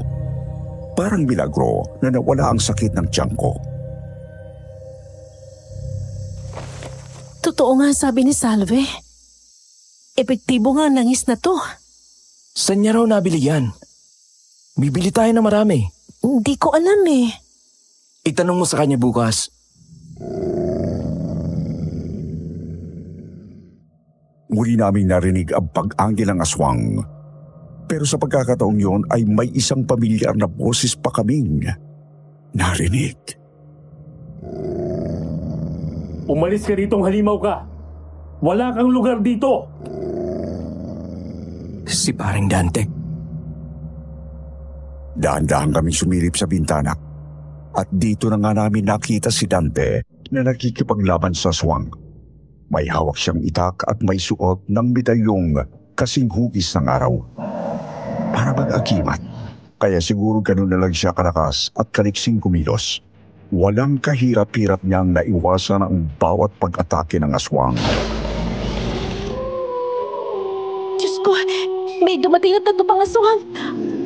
Parang milagro na nawala ang sakit ng tiyan ko. Totoo nga sabi ni Salve. Epektibo nga ang langis na to. Saan niya raw nabili yan? Bibili tayo na marami. Hindi ko alam eh. Itanong mo sa kanya bukas. Muli naming narinig ang pag-anggil ng aswang. Pero sa pagkakataong yon ay may isang pamilyar na boses pa kaming narinig. Umalis ka ditong halimaw ka. Wala kang lugar dito. Si paring Dante. Dahan-dahan kaming sumilip sa bintana. At dito na nga namin nakita si Dante na nakikipaglaban sa aswang. May hawak siyang itak at may suot ng medalyong kasing hugis ng araw. Para mag-akimat. Kaya siguro ganun na lang siya kalakas at kaliksing kumilos. Walang kahirap-hirap niyang naiwasan ang bawat pag-atake ng aswang. Diyos ko, may dumating na 3 pang aswang.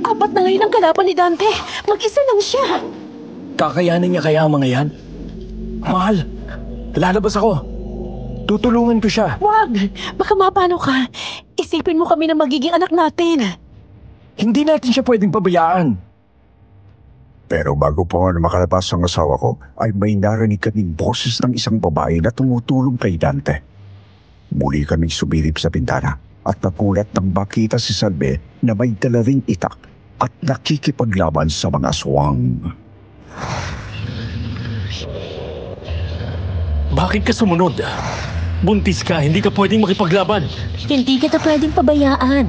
4 na ngayon ang kalaban ni Dante. Mag-isa lang siya. Kakayanin niya kaya ang mga yan? Mahal, lalabas ako. Tutulungan ko siya. Wag! Baka mapano ka. Isipin mo kami na magiging anak natin. Hindi natin siya pwedeng pabayaan. Pero bago pa makalabas ang asawa ko, ay may narinig kaming boses ng isang babae na tumutulong kay Dante. Muli kaming sumilip sa bintana at nagulat nang makita si Salve na may dala ring itak at nakikipaglaban sa mga aswang. Bakit ka sumunod? Buntis ka, hindi ka pwedeng makipaglaban. Hindi kita pwedeng pabayaan.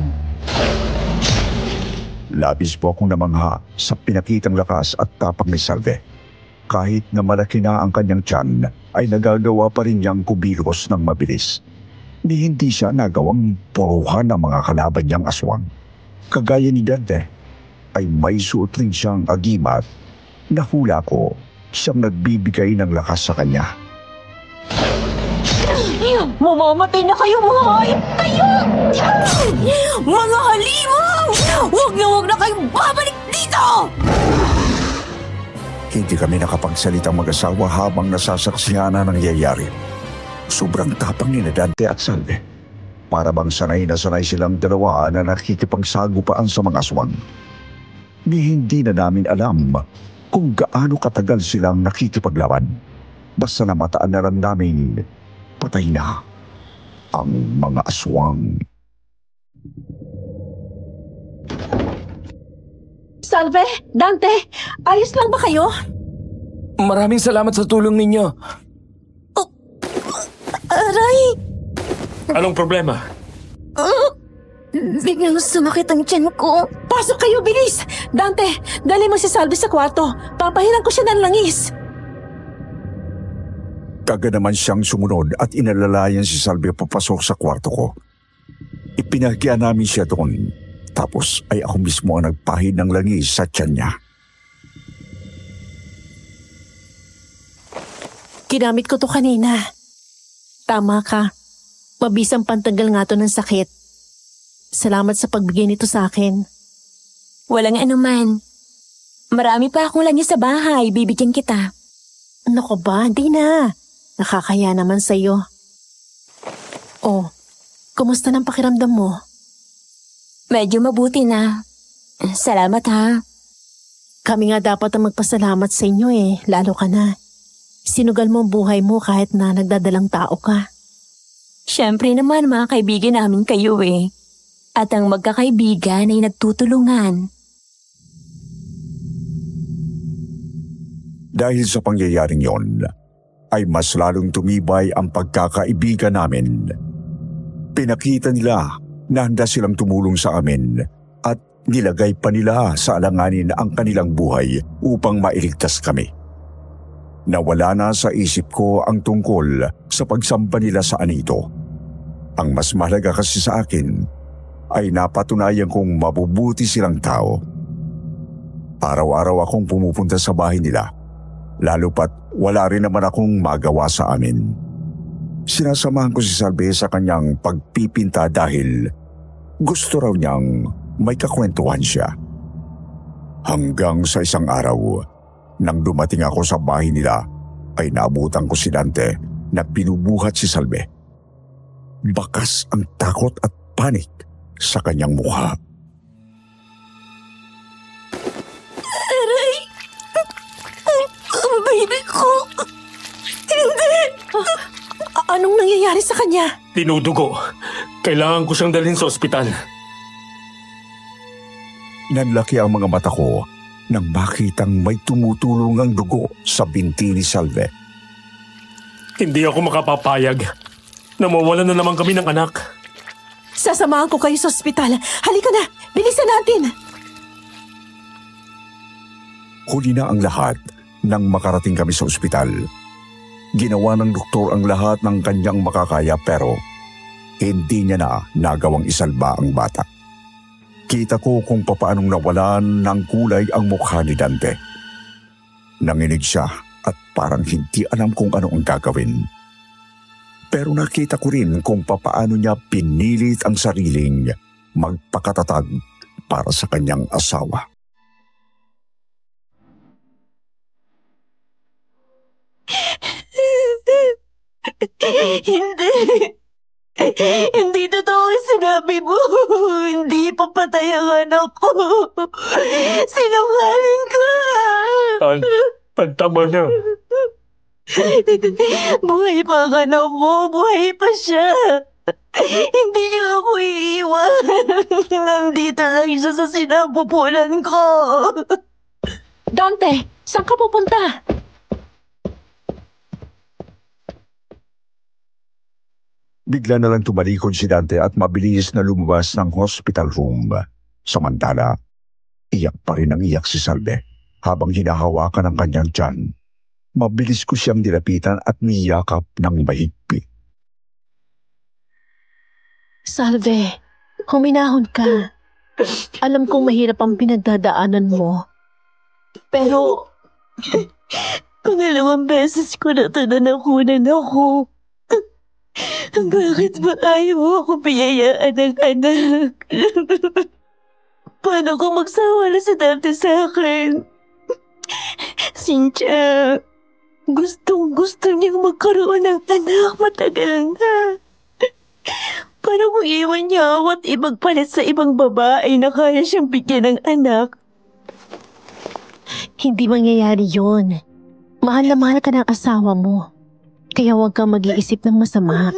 Labis po akong namangha sa pinakitang lakas at tapang ni Salve. Kahit na malaki na ang kanyang tiyan, ay nagagawa pa rin niyang kumilos ng mabilis. Ni hindi siya nagawang puruhan ng mga kalaban niyang aswang. Kagaya ni Dante, ay may suot rin siyang agimat na hula ko siyang nagbibigay ng lakas sa kanya. Mamamatay na kayo mga hayop kayo! Mga halimaw! Huwag na kayong babalik dito! Hindi kami nakapagsalitang mag-asawa habang nasasaksihan na nangyayari. Sobrang tapang ni Dante at Salve. Para bang sanay na sanay silang dalawa na nakikipagsagupaan sa mga aswang. Ni hindi na namin alam kung gaano katagal silang nakikipaglaban. Basta namataan na lang namin patay na ang mga aswang. Salve, Dante, ayos lang ba kayo? Maraming salamat sa tulong ninyo. Aray! Anong problema? Biglang sumakit ang tiyan ko. Pasok kayo, bilis! Dante, dali mo si Salve sa kwarto. Papahiran ko siya ng langis. Kaga naman siyang sumunod at inalalayan si Salve papasok sa kwarto ko. Ipinahagyan namin siya doon. Tapos ay ako mismo ang nagpahid ng langis sa tiyan niya. Ginamit ko to kanina. Tama ka. Mabisang pantanggal nga to ng sakit. Salamat sa pagbigay nito sa akin. Walang anuman. Marami pa akong langis sa bahay. Bibigyan kita. Nako ba? Hindi na. Nakakaya naman sa'yo. Oh, kumusta ng pakiramdam mo? Medyo mabuti na. Salamat ha. Kami nga dapat ang magpasalamat sa inyo lalo ka na. Sinugal mo ang buhay mo kahit na nagdadalang tao ka. Siyempre naman mga kaibigan namin kayo At ang magkakaibigan ay nagtutulungan. Dahil sa pangyayaring yon, ay mas lalong tumibay ang pagkakaibigan namin. Pinakita nila na handa silang tumulong sa amin at nilagay pa nila sa alanganin ang kanilang buhay upang mailigtas kami. Nawala na sa isip ko ang tungkol sa pagsamba nila sa anito. Ang mas mahalaga kasi sa akin ay napatunayan kong mabubuti silang tao. Araw-araw akong pumupunta sa bahay nila. Lalo pat wala rin naman akong magawa sa amin. Sinasamahan ko si Salve sa kanyang pagpipinta dahil gusto raw niyang may kakwentuhan siya. Hanggang sa isang araw, nang dumating ako sa bahay nila, ay naabutan ko si Dante na binubuhat si Salve. Bakas ang takot at panik sa kanyang mukha. Baby ko! Hindi! Anong nangyayari sa kanya? Tinudugo. Kailangan ko siyang dalhin sa ospital. Nanlaki ang mga mata ko nang makitang may tumutulong ang dugo sa binti ni Salve. Hindi ako makapapayag. Nawawalan na naman kami ng anak. Sasamahan ko kayo sa ospital. Halika na! Bilisan natin! Huli na ang lahat nang makarating kami sa ospital. Ginawa ng doktor ang lahat ng kanyang makakaya pero hindi niya na nagawang isalba ang bata. Kita ko kung papaanong nawalan ng kulay ang mukha ni Dante. Nanginig siya at parang hindi alam kung ano ang gagawin. Pero nakita ko rin kung papaano niya pinilit ang sariling magpakatatag para sa kanyang asawa. Hindi totoo ang sinabi mo. Hindi papatay ang anak ko. Sinungaling ka. Tama na. Buhay pa ang anak mo. Buhay pa siya. Hindi niya ako iiwan. Nandito lang siya sa sinapupunan ko. Dante, saan ka pupunta? Bigla na lang tumalikod si Dante at mabilis na lumabas ng hospital room. Samantala, iyak pa rin ang iyak si Salve habang hinahawakan ang kanyang tiyan. Mabilis ko siyang nilapitan at niyakap ng mahigpit. Salve, huminahon ka. Alam kong mahirap ang pinagdadaanan mo. Pero, Pangalawang beses ko na ito na nakunan ako. Bakit ba ayaw mo ako biyayaan ng anak? Paano kung magsawa na si Dante sa akin? Cynthia, gusto niyang magkaroon ng anak, matagal na. Paano kung iwan niya ako at ibagpalit sa ibang babae na kaya siyang bigyan ng anak? hindi mangyayari yun. Mahal na mahal ka ng asawa mo. Kaya huwag kang mag-iisip ng masama.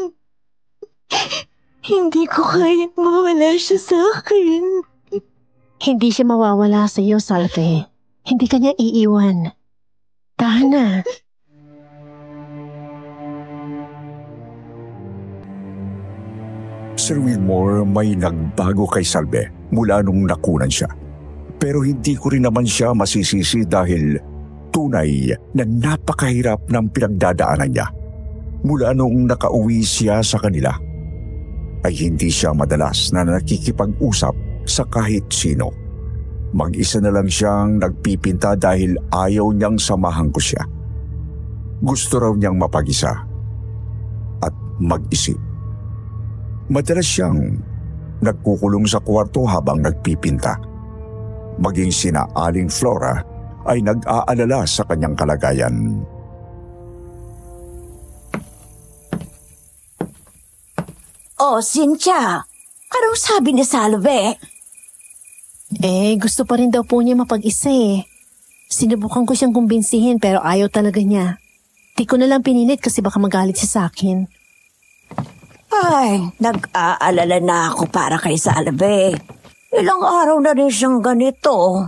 Hindi ko kayang mawala siya sa akin. Hindi siya mawawala sa iyo, Salve. Hindi ka niya iiwan. Tahan na. Sir Wilmore, may nagbago kay Salve mula nung nakunan siya. Pero hindi ko rin naman siya masisisi dahil tunay na napakahirap ng pinagdadaanan niya. Mula noong nakauwi siya sa kanila, ay hindi siya madalas na nakikipag-usap sa kahit sino. Mag-isa na lang siyang nagpipinta dahil ayaw niyang samahan ko siya. Gusto raw niyang mapag-isa at mag-isip. Madalas siyang nagkukulong sa kwarto habang nagpipinta. Maging sina Aling Flora ay nag-aalala sa kanyang kalagayan. Oh, Cynthia, anong sabi ni Salve? Gusto pa rin daw po niya mapag-isa eh. Sinubukan ko siyang kumbinsihin pero ayaw talaga niya. Di ko na lang pinilit kasi baka magalit siya sa akin. Ay, nag-aalala na ako para kay Salve. Ilang araw na rin siyang ganito.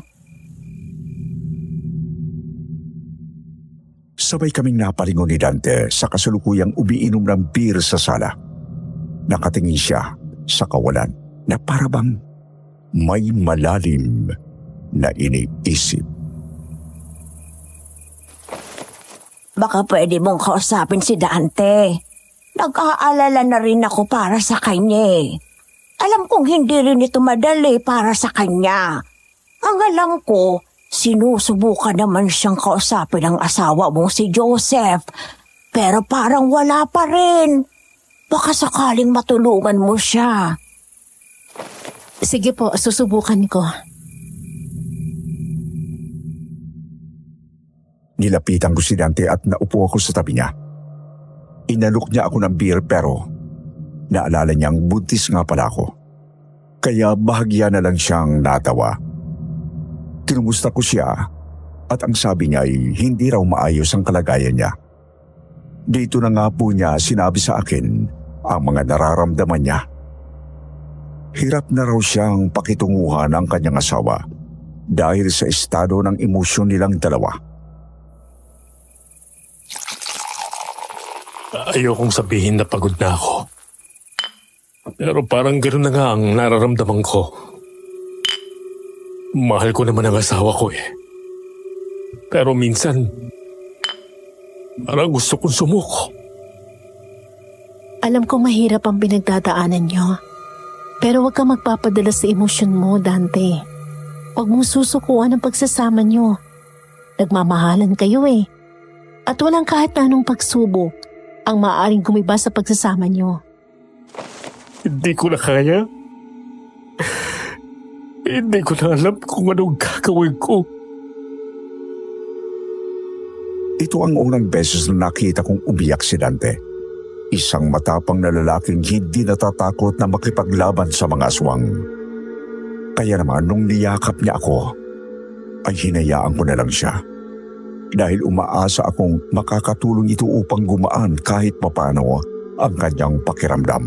Sabay kaming napalingon ni Dante sa kasalukuyang umiinom ng beer sa sala. Nakatingin siya sa kawalan na parabang may malalim na iniisip. Baka pwede mong kausapin si Dante. Nag-aalala na rin ako para sa kanya eh. Alam kong hindi rin ito madali para sa kanya. Ang alam ko, sinusubukan naman siyang kausapin ng asawa mong si Joseph. Pero parang wala pa rin. Baka sakaling matulungan mo siya. Sige po, susubukan ko. Nilapitan ko si Dante at naupo ako sa tabi niya. Inalok niya ako ng beer pero naalala niyang buntis nga pala ako. Kaya bahagya na lang siyang natawa. Tinumusta ko siya at ang sabi niya ay hindi raw maayos ang kalagayan niya. Dito na nga po niya sinabi sa akin ang mga nararamdaman niya. Hirap na raw siyang pakitunguhan ang kanyang asawa dahil sa estado ng emosyon nilang dalawa. Ayokong sabihin na pagod na ako. Pero parang gano'n na nga ang nararamdaman ko. Mahal ko naman ang asawa ko eh. Pero minsan, parang gusto kong sumuko. Alam kong mahirap ang pinagdadaanan niyo. Pero huwag kang magpapadala sa emosyon mo, Dante. Huwag mong susukuan ang pagsasama niyo. Nagmamahalan kayo eh. At walang kahit na anong pagsubok ang maaaring gumiba sa pagsasama niyo. Hindi ko na kaya. Hindi ko na alam kung anong gagawin ko. Ito ang unang beses na nakita kong umiyak si Dante. Isang matapang na lalaking hindi natatakot na makipaglaban sa mga aswang. Kaya naman nung niyakap niya ako, ay hinayaan ko na lang siya. dahil umaasa akong makakatulong ito upang gumaan kahit papano ang kanyang pakiramdam.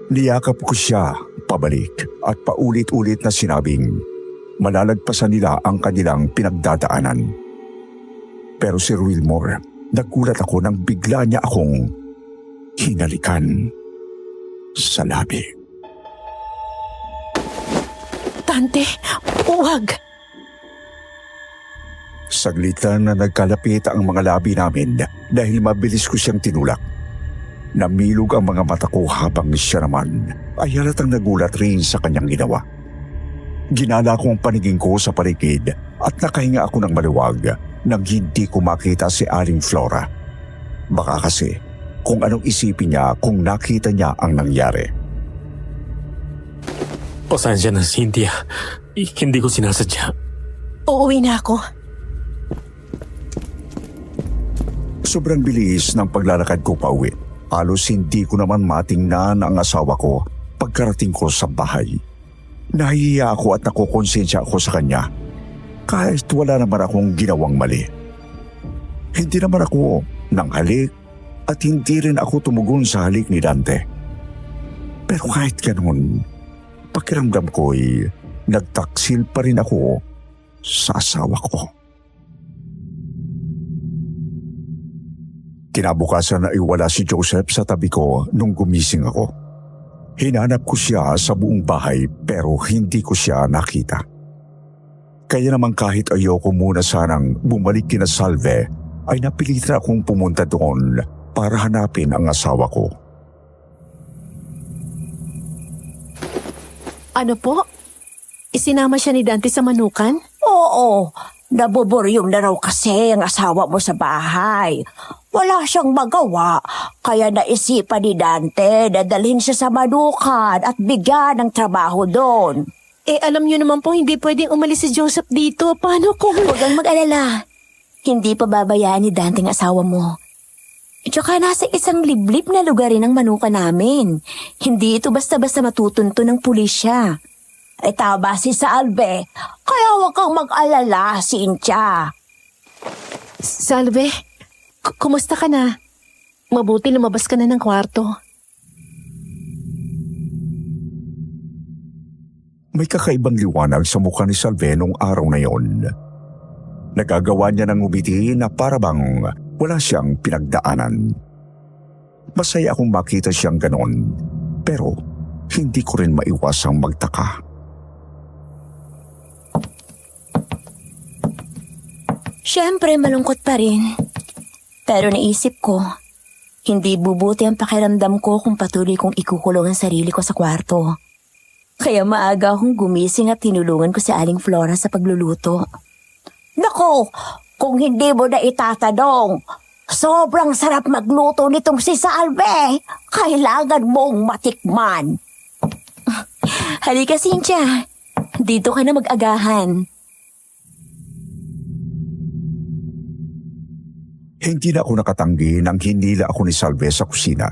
Niyakap ko siya pabalik at paulit-ulit na sinabing malalagpasan nila ang kanilang pinagdadaanan. Pero Sir Wilmore, nagulat ako nang bigla niya akong hinalikan sa labi. Dante, huwag! Saglit lang na nagkalapit ang mga labi namin dahil mabilis ko siyang tinulak. Namilog ang mga mata ko habang siya naman ay halatang nagulat rin sa kanyang ginawa. Ginala ko ang paningin ko sa paligid at nakahinga ako ng maluwag nang hindi ko makita si Aling Flora. Baka kasi kung anong isipin niya kung nakita niya ang nangyari. Pasensya na, Cynthia. Hindi ko sinasadya. Uuwi na ako. Sobrang bilis ng paglalakad ko pauwi. Halos hindi ko naman matingnan ang asawa ko pagkarating ko sa bahay. Nahihiya ako at nakukonsensya ako sa kanya. Kahit wala naman akong ginawang mali. Hindi naman ako nang halik at hindi rin ako tumugon sa halik ni Dante. Pero kahit ganun, pakiramdam ko'y nagtaksil pa rin ako sa asawa ko. Kinabukasan na iwala si Joseph sa tabi ko nung gumising ako. Hinanap ko siya sa buong bahay pero hindi ko siya nakita. Kaya naman kahit ayoko muna sanang bumalik kina Salve, ay napilitan akong pumunta doon para hanapin ang asawa ko. Ano po? Isinama siya ni Dante sa manukan? Oo, nabuburyong na raw kasi ang asawa mo sa bahay. Wala siyang magawa, kaya naisipan ni Dante na dalhin siya sa manukan at bigyan ng trabaho doon. Alam niyo naman po hindi pwedeng umalis si Joseph dito. Paano kung... Huwag kang mag-alala. Hindi pa babayaan ni Dante ang asawa mo. Tsaka nasa isang liblib na lugar rin ang manukan namin. Hindi ito basta-basta matutunto ng pulisya. Tama si Salve, kaya huwag kang mag-alala, Cynthia. Salve, kumusta ka na? Mabuti lumabas ka na ng kwarto. May kakaibang liwanag sa mukha ni Salve nung araw na yon. Nagagawa niya ng umiti na parabang wala siyang pinagdaanan. Masaya akong makita siyang ganon, pero hindi ko rin maiwasang magtaka. Siyempre, malungkot pa rin. Pero naisip ko, hindi bubuti ang pakiramdam ko kung patuloy kong ikukulong ang sarili ko sa kwarto. Kaya maaga akong gumising at tinulungan ko si Aling Flora sa pagluluto. Naku, kung hindi mo na itatanong, sobrang sarap magluto nitong si Salve. Kailangan mong matikman. Halika, Cynthia. Dito ka na mag-agahan. Hindi na ako nakatanggi nang hinila ako ni Salve sa kusina.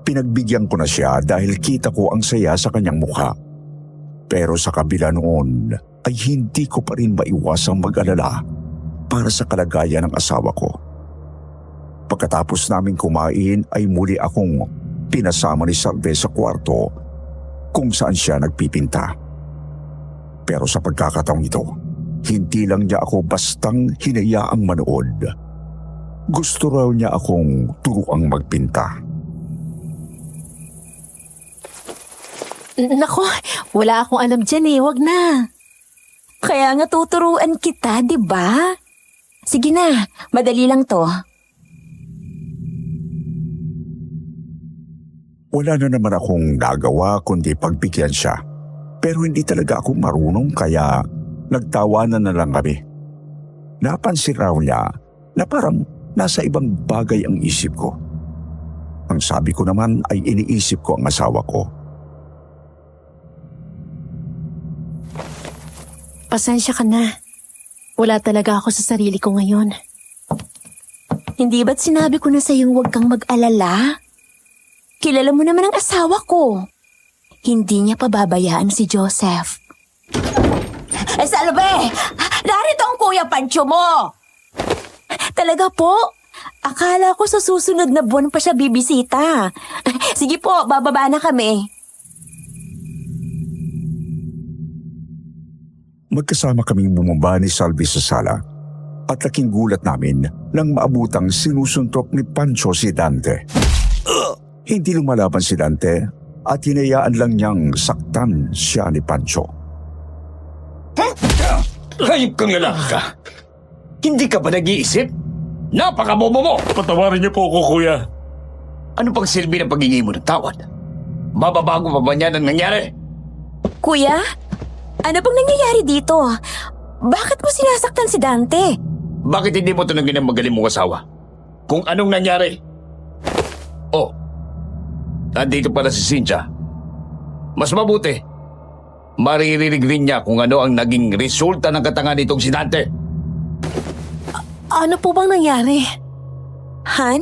Pinagbigyan ko na siya dahil kita ko ang saya sa kanyang mukha. Pero sa kabila noon ay hindi ko pa rin maiwasang mag-alala para sa kalagayan ng asawa ko. Pagkatapos namin kumain ay muli akong pinasama ni Salve sa kwarto kung saan siya nagpipinta. Pero sa pagkakataong ito, hindi lang niya ako bastang hinayaang manood. Gusto raw niya akong turuang magpinta. Nako, wala akong alam dyan wag na. Kaya nga tuturuan kita, di ba? Sige na, madali lang to. Wala na naman akong nagawa kundi pagbigyan siya. Pero hindi talaga ako marunong kaya nagtawanan na lang kami. Napansin raw niya na parang nasa ibang bagay ang isip ko. Ang sabi ko naman ay iniisip ko ang asawa ko. Pasensya ka na. Wala talaga ako sa sarili ko ngayon. Hindi ba't sinabi ko na sa'yong huwag kang mag-alala? Kilala mo naman ang asawa ko. Hindi niya pababayaan si Joseph. Salve! Narito ang Kuya Pancho mo! Talaga po? Akala ko sa susunod na buwan pa siya bibisita. Sige po, bababa na kami. Magkasama kaming bumaba ni Salvi sa sala at laking gulat namin nang maabutang sinusuntok ni Pancho si Dante. Hindi lumalaban si Dante at hinayaan lang niyang saktan siya ni Pancho. Hayop kang lalaki ka. Hindi ka ba nag-iisip? Napakabobo mo! Patawarin niyo po ako, kuya. Ano pang silbi ng paghingi mo ng tawad? Mababago pa ba niya ang nangyari? Kuya, ano bang nangyayari dito? Bakit mo sinasaktan si Dante? Bakit hindi mo tunangin ang magaling mong asawa? Kung anong nangyari? Oh, nandito pala si Cynthia. Mas mabuti, maririnig rin niya kung ano ang naging resulta ng katangan nitong si Dante. Ano po bang nangyari? Han,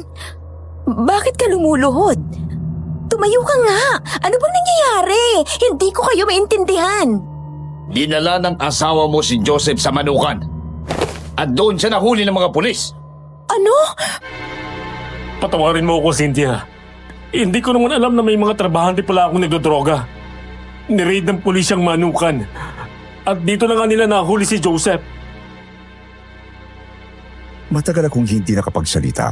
bakit ka lumuluhod? Tumayo ka nga. Ano bang nangyayari? Hindi ko kayo maintindihan. Dinala ng asawa mo si Joseph sa Manukan. At doon siya nahuli ng mga pulis. Ano? Patawarin mo ako, Cynthia. Hindi ko naman alam na may mga trabahante pala akong nagdodroga. Ni-raid ng pulis ang Manukan. At dito na nga nila nahuli si Joseph. Matagal akong hindi nakapagsalita.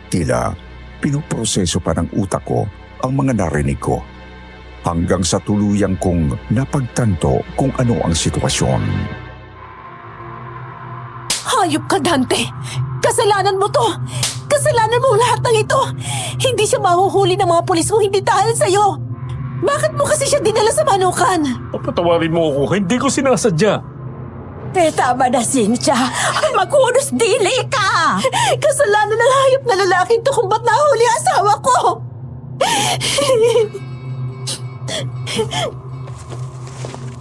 Tila pinoproseso pa ng utak ko ang mga narinig ko. Hanggang sa tuluyang kong napagtanto kung ano ang sitwasyon. Hayop ka, Dante! Kasalanan mo to! Kasalanan mo lahat ng ito! Hindi siya mahuhuli ng mga pulis mo, hindi dahil sa'yo! Bakit mo kasi siya dinala sa Manukan? Patawarin mo ako. Hindi ko sinasadya. Tama na, Cynthia. Maghunos dili ka! Kasalanan ng hayop na lalaki to kung ba't nahuli ang asawa ko!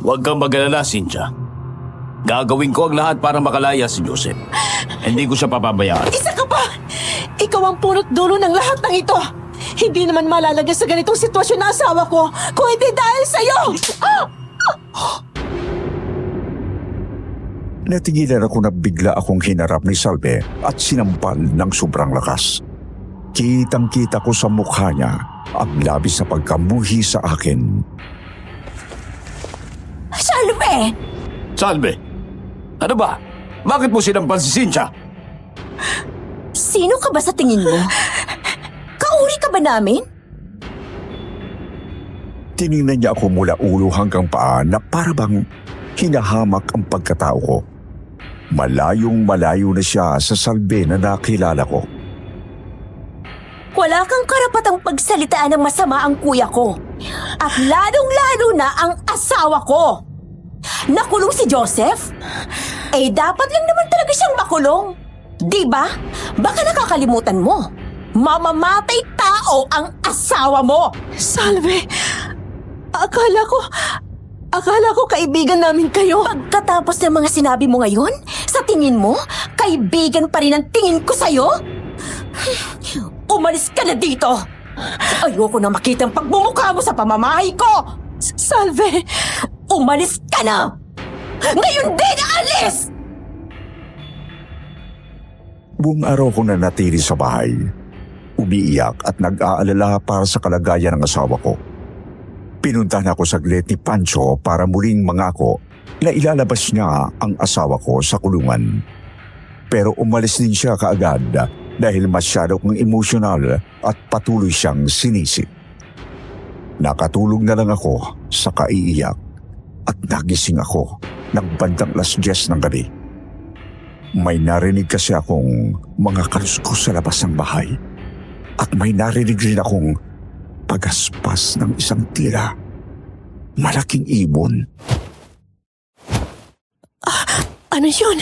Huwag kang mag-alala, Cynthia. Gagawin ko ang lahat para makalaya si Joseph. Hindi ko siya papabayaan. Isa ka pa! Ikaw ang punot dulo ng lahat ng ito! Hindi naman malalagay sa ganitong sitwasyon na asawa ko kung hindi dahil sa'yo! Natigilan ako na bigla akong hinarap ni Salve at sinampal ng sobrang lakas. Kitang-kita ko sa mukha niya ang labis na pagkamuhi sa akin. Salve! Salve! Ano ba? Bakit mo sinampal si Cynthia? Sino ka ba sa tingin mo? Kauri ka ba namin? Tiningnan niya ako mula ulo hanggang paa na para bang hinahamak ang pagkatao ko. Malayong malayo na siya sa Salve na nakilala ko. Wala kang karapatang pagsalitaan ng masama ang kuya ko. At lalong-lalo na ang asawa ko. Nakulong si Joseph? Eh dapat lang naman talaga siyang makulong. Diba? Baka nakakalimutan mo. Mamamatay tao ang asawa mo. Salve! Akala ko kaibigan namin kayo. Pagkatapos ng mga sinabi mo ngayon, sa tingin mo, kaibigan pa rin ang tingin ko sa'yo? Umalis ka na dito! Ayoko na makita ang pagbumukha mo sa pamamahay ko! Salve! Umalis ka na! Ngayon din, alis! Buong araw ko na natiri sa bahay. Umiiyak at nag-aalala para sa kalagayan ng asawa ko. Pinuntahan ako saglit ni Pancho para muling mangako na ilalabas niya ang asawa ko sa kulungan. Pero umalis din siya kaagad dahil masyado kong emosyonal at patuloy siyang sinisi. Nakatulog na lang ako sa kaiiyak at nagising ako ng bandang 10:00 ng gabi. May narinig kasi akong mga kaluskos sa labas ng bahay at may narinig rin akong pagaspas ng isang tira. Malaking ibon. Ano yun?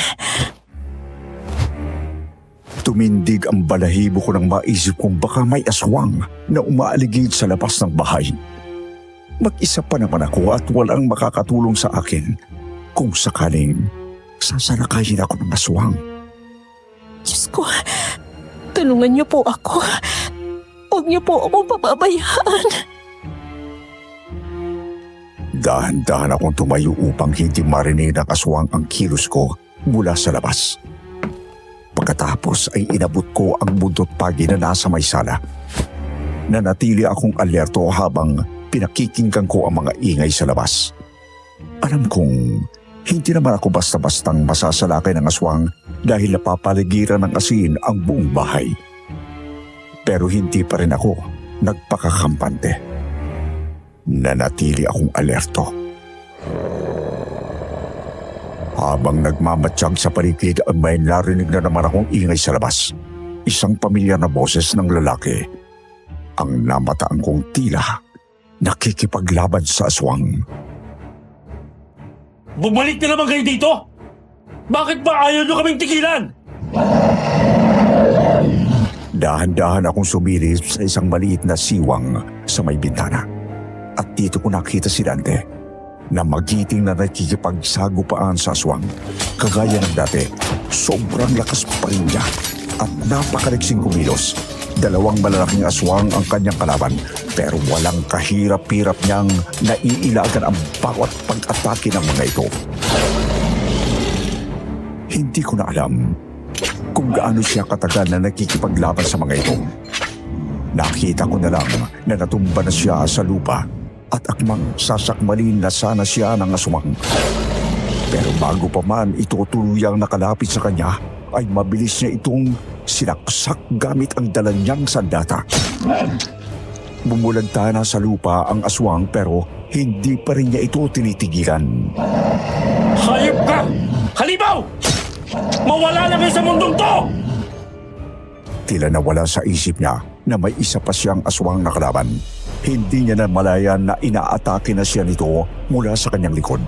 Tumindig ang balahibo ko nang maisip kong baka may aswang na umaaligid sa labas ng bahay. Mag-isa pa naman ako at walang makakatulong sa akin kung sakaling sasalakayin ako ng aswang. Diyos ko, tulungan niyo po ako. Huwag niyo po akong pababayaan. Dahan-dahan akong tumayo upang hindi marinig ng aswang ang kilos ko mula sa labas. Pagkatapos ay inabot ko ang buntot pagi na nasa may sala. Nanatili akong alerto habang pinakikinggan ko ang mga ingay sa labas. Alam kong hindi naman ako basta-bastang masasalakay ng aswang dahil napapaligiran ng asin ang buong bahay. Pero hindi pa rin ako nagpakakampante. Nanatili akong alerto. Habang nagmamatsyag sa paligid ay may narinig na naman akong ingay sa labas. Isang pamilyar na boses ng lalaki. Ang namataan kong tila nakikipaglaban sa aswang. Bumalik na naman kayo dito! Bakit ba ayaw nyo kaming tigilan? Dahan-dahan akong sumilip sa isang maliit na siwang sa may bintana. At dito ko nakita si Dante na magiting na nakikipagsagupaan sa aswang. Kagaya ng dati, sobrang lakas pa rin niya at napakaliksing kumilos. 2 malalaking aswang ang kanyang kalaban pero walang kahirap-hirap niyang naiilagan ang bawat pag-atake ng mga ito. Hindi ko na alam kung gaano siya katagal na nakikipaglaban sa mga ito. Nakita ko na lang na natumba na siya sa lupa at akmang sasakmalin na sana siya ng aswang. Pero bago pa man ito tuluyang nakalapit sa kanya, ay mabilis niya itong sinaksak gamit ang dala niyang sandata. Bumulagta na sa lupa ang aswang pero hindi pa rin niya ito tinitigilan. Hayop ka! Halimaw! Mawala na kayo sa mundong to! Tila nawala sa isip niya na may isa pa siyang aswang na kalaban. Hindi niya na malayan na inaatake na siya nito mula sa kanyang likod.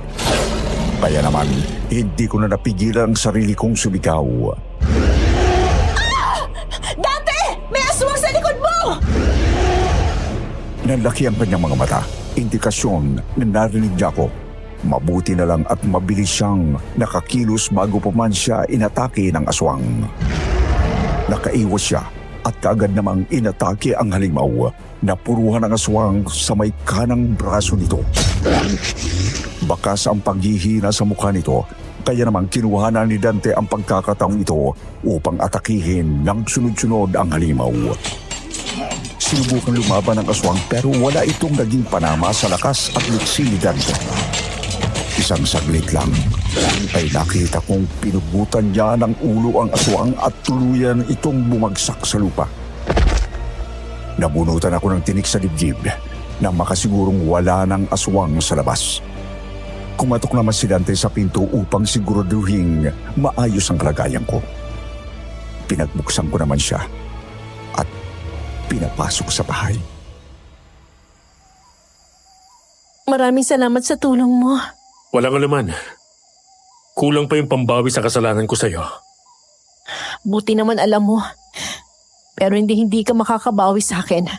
Kaya naman, hindi ko na napigilan ang sarili kong sumigaw. Dante! May aswang sa likod mo! Nanlaki ang kanyang mga mata, indikasyon na narinig niya ako. Mabuti na lang at mabilis siyang nakakilos bago pa man siya inatake ng aswang. Nakaiwas siya at kaagad namang inatake ang halimaw. Napuruhan ang aswang sa may kanang braso nito. Bakas ang paghihina sa mukha nito, kaya naman kinuhanan ni Dante ang pagkakataong ito upang atakihin ng sunod-sunod ang halimaw. Sinubukan lumaban ng aswang pero wala itong naging panama sa lakas at liksi ni Dante. Isang saglit lang ay nakita kong pinubutan niya ng ulo ang aswang at tuluyan itong bumagsak sa lupa. Nabunutan ako ng tinik sa dibdib na makasigurong wala ng aswang sa labas. Kumatok naman si Dante sa pinto upang siguraduhin maayos ang kalagayan ko. Pinagbuksan ko naman siya at pinapasok sa bahay. Maraming salamat sa tulong mo. Walang anuman. Kulang pa yung pambawi sa kasalanan ko sa'yo. Buti naman alam mo. Pero hindi ka makakabawi sa akin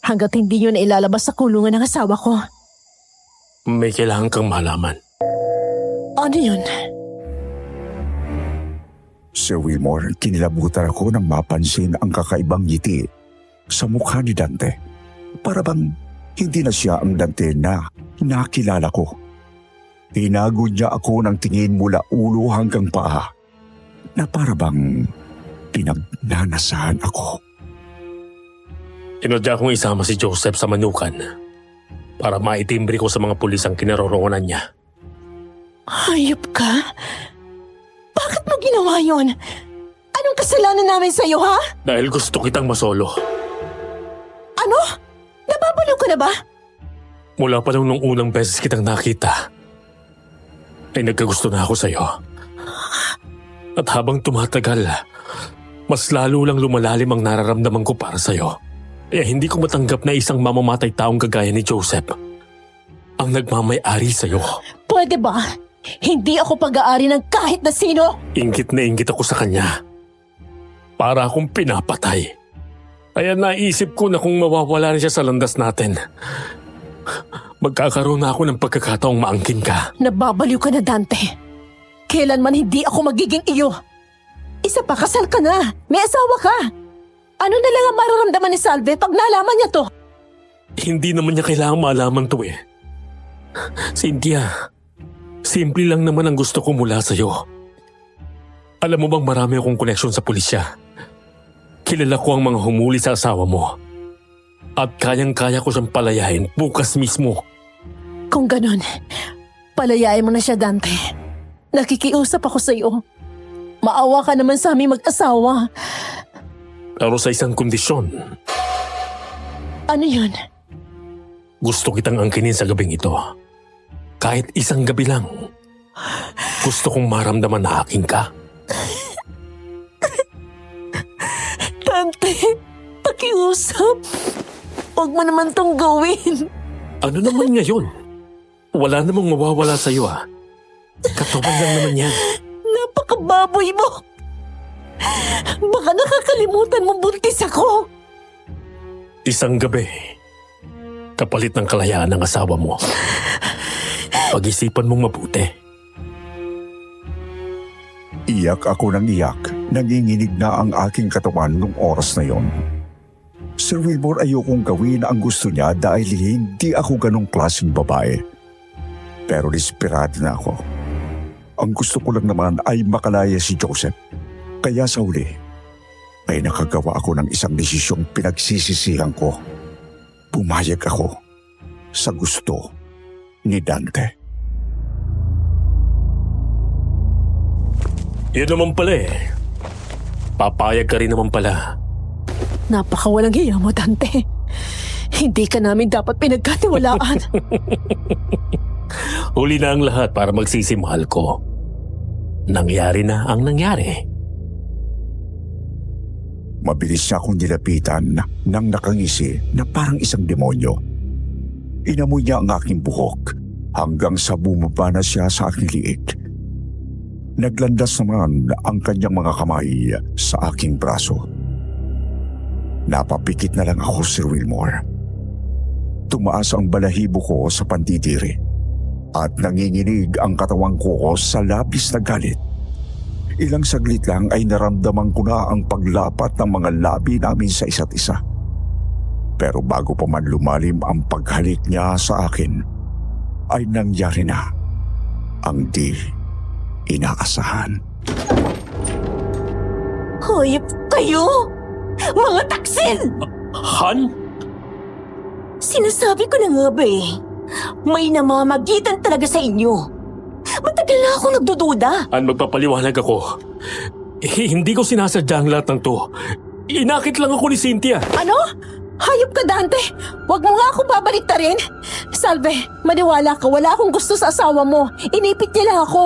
hanggat hindi yun ilalabas sa kulungan ng asawa ko. May kailangan kang malaman. Ano yun? Sir Wilmore, kinilabutan ako nang mapansin ang kakaibang ngiti sa mukha ni Dante. Para bang hindi na siya ang Dante na nakilala ko. Tinagod niya ako ng tingin mula ulo hanggang paa na para bang pinagnanasahan ako. Tinodya kong isama si Joseph sa Manukan para maitimbre ko sa mga pulis ang kinaroroonan niya. Hayop ka? Bakit mo ginawa yun? Anong kasalanan namin sa'yo, ha? Dahil gusto kitang masolo. Ano? Nababaliw ka na ba? Mula pa nung unang beses kitang nakita, ay nagkagusto na ako sa'yo. At habang tumatagal, mas lalo lang lumalalim ang nararamdaman ko para sa'yo. Kaya hindi ko matanggap na isang mamamatay taong kagaya ni Joseph ang nagmamay-ari sa'yo. Pwede ba? Hindi ako pag-aari ng kahit na sino. Inggit na inggit ako sa kanya. Para akong pinapatay. Kaya naisip ko na kung mawawala na siya sa landas natin, magkakaroon na ako ng pagkakataong maangkin ka. Nababaliw ka na, Dante. Kailanman hindi ako magiging iyo. Isa pa, kasal ka na. May asawa ka. Ano na lang ang mararamdaman ni Salve pag nalaman niya to? Hindi naman niya kailangang malaman to eh. Cynthia, simple lang naman ang gusto ko mula sa'yo. Alam mo bang marami akong koneksyon sa pulisya? Kilala ko ang mga humuli sa asawa mo. At kayang-kaya ko siyang palayain bukas mismo. Kung ganon, palayain mo na siya, Dante. Nakikiusap ako sa iyo. Maawa ka naman sa aming mag-asawa. Pero sa isang kondisyon. Ano yun? Gusto kitang angkinin sa gabing ito. Kahit isang gabi lang. Gusto kong maramdaman na aking ka. Dante, pakiusap. Huwag mo naman tong gawin. Ano naman ngayon? Wala namang mawawala sa'yo Katawan lang naman yan. Napakababoy mo. Baka nakakalimutan mo buntis ako. Isang gabi, kapalit ng kalayaan ng asawa mo. Pag-isipan mong mabuti. Iyak ako ng iyak. Nanginginig na ang aking katawan nung oras na yon. Sir Wilbur, ayokong gawin ang gusto niya dahil hindi ako ganong klaseng babae. Pero desperado na ako. Ang gusto ko lang naman ay makalaya si Joseph. Kaya sa huli, ay nakagawa ako ng isang desisyong pinagsisisihan ko. Pumayag ako sa gusto ni Dante. Yun naman pala Papayag ka rin naman pala. Napakawalang hiya mo, Dante. Hindi ka namin dapat pinagkatiwalaan. Huli na ang lahat para magsisimahal ko. Nangyari na ang nangyari. Mabilis niya akong nilapitan nang nakangisi na parang isang demonyo. Inamoy niya ang aking buhok hanggang sa bumaba na siya sa aking liig. Naglandas naman ang kanyang mga kamay sa aking braso. Napapikit na lang ako, Sir Wilmore. Tumaas ang balahibo ko sa pandidiri at nanginginig ang katawang ko sa labis na galit. Ilang saglit lang ay naramdaman ko na ang paglapat ng mga labi namin sa isa't isa. Pero bago pa man lumalim ang paghalik niya sa akin, ay nangyari na ang di inaasahan. Hayop kayo! Mga taksil! Han? Sinasabi ko na nga ba may namamagitan talaga sa inyo. Matagal na ako nagdududa. Magpapaliwanag ako. Hindi ko sinasadya ang lahat ng to. Inakit lang ako ni Cynthia. Ano? Hayop ka, Dante! Huwag mo nga ako babaliktarin! Salve, maniwala ka, wala akong gusto sa asawa mo. Inipit niya lang ako.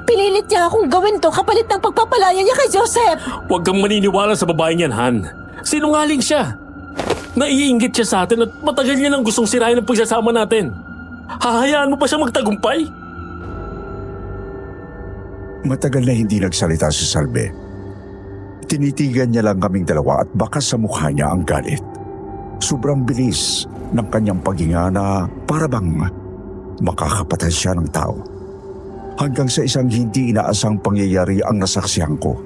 Pinilit niya akong gawin to kapalit ng pagpapalaya niya kay Joseph. Huwag kang maniniwala sa babaeng yan, Han. Sinungaling siya. Naiinggit siya sa atin at matagal niya nang gustong sirain ang pagsasama natin. Hahayaan mo pa siya magtagumpay? Matagal na hindi nagsalita si Salve. Tinitigan niya lang kaming dalawa at bakas sa mukha niya ang galit. Sobrang bilis ng kanyang paghinga na para bang makakapatay siya ng tao. Hanggang sa isang hindi inaasang pangyayari ang nasaksihan ko.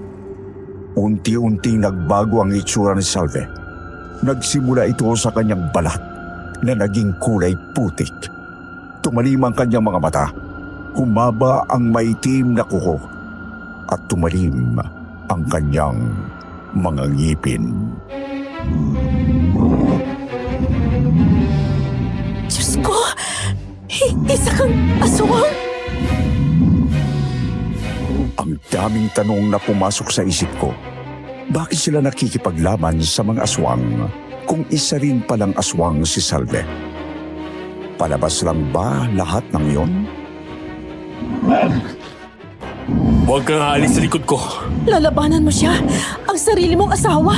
Unti-unting nagbago ang itsura ni Salve. Nagsimula ito sa kanyang balat na naging kulay putik. Tumalim ang kanyang mga mata. Humaba ang maitim na kuko. At tumalim ang kanyang mga ngipin. Diyos ko! Isa kang aswang! Ang daming tanong na pumasok sa isip ko. Bakit sila nakikipaglaban sa mga aswang kung isa rin palang aswang si Salve? Palabas lang ba lahat ng yon? Huwag kang aalis sa likod ko. Lalabanan mo siya? Ang sarili mong asawa?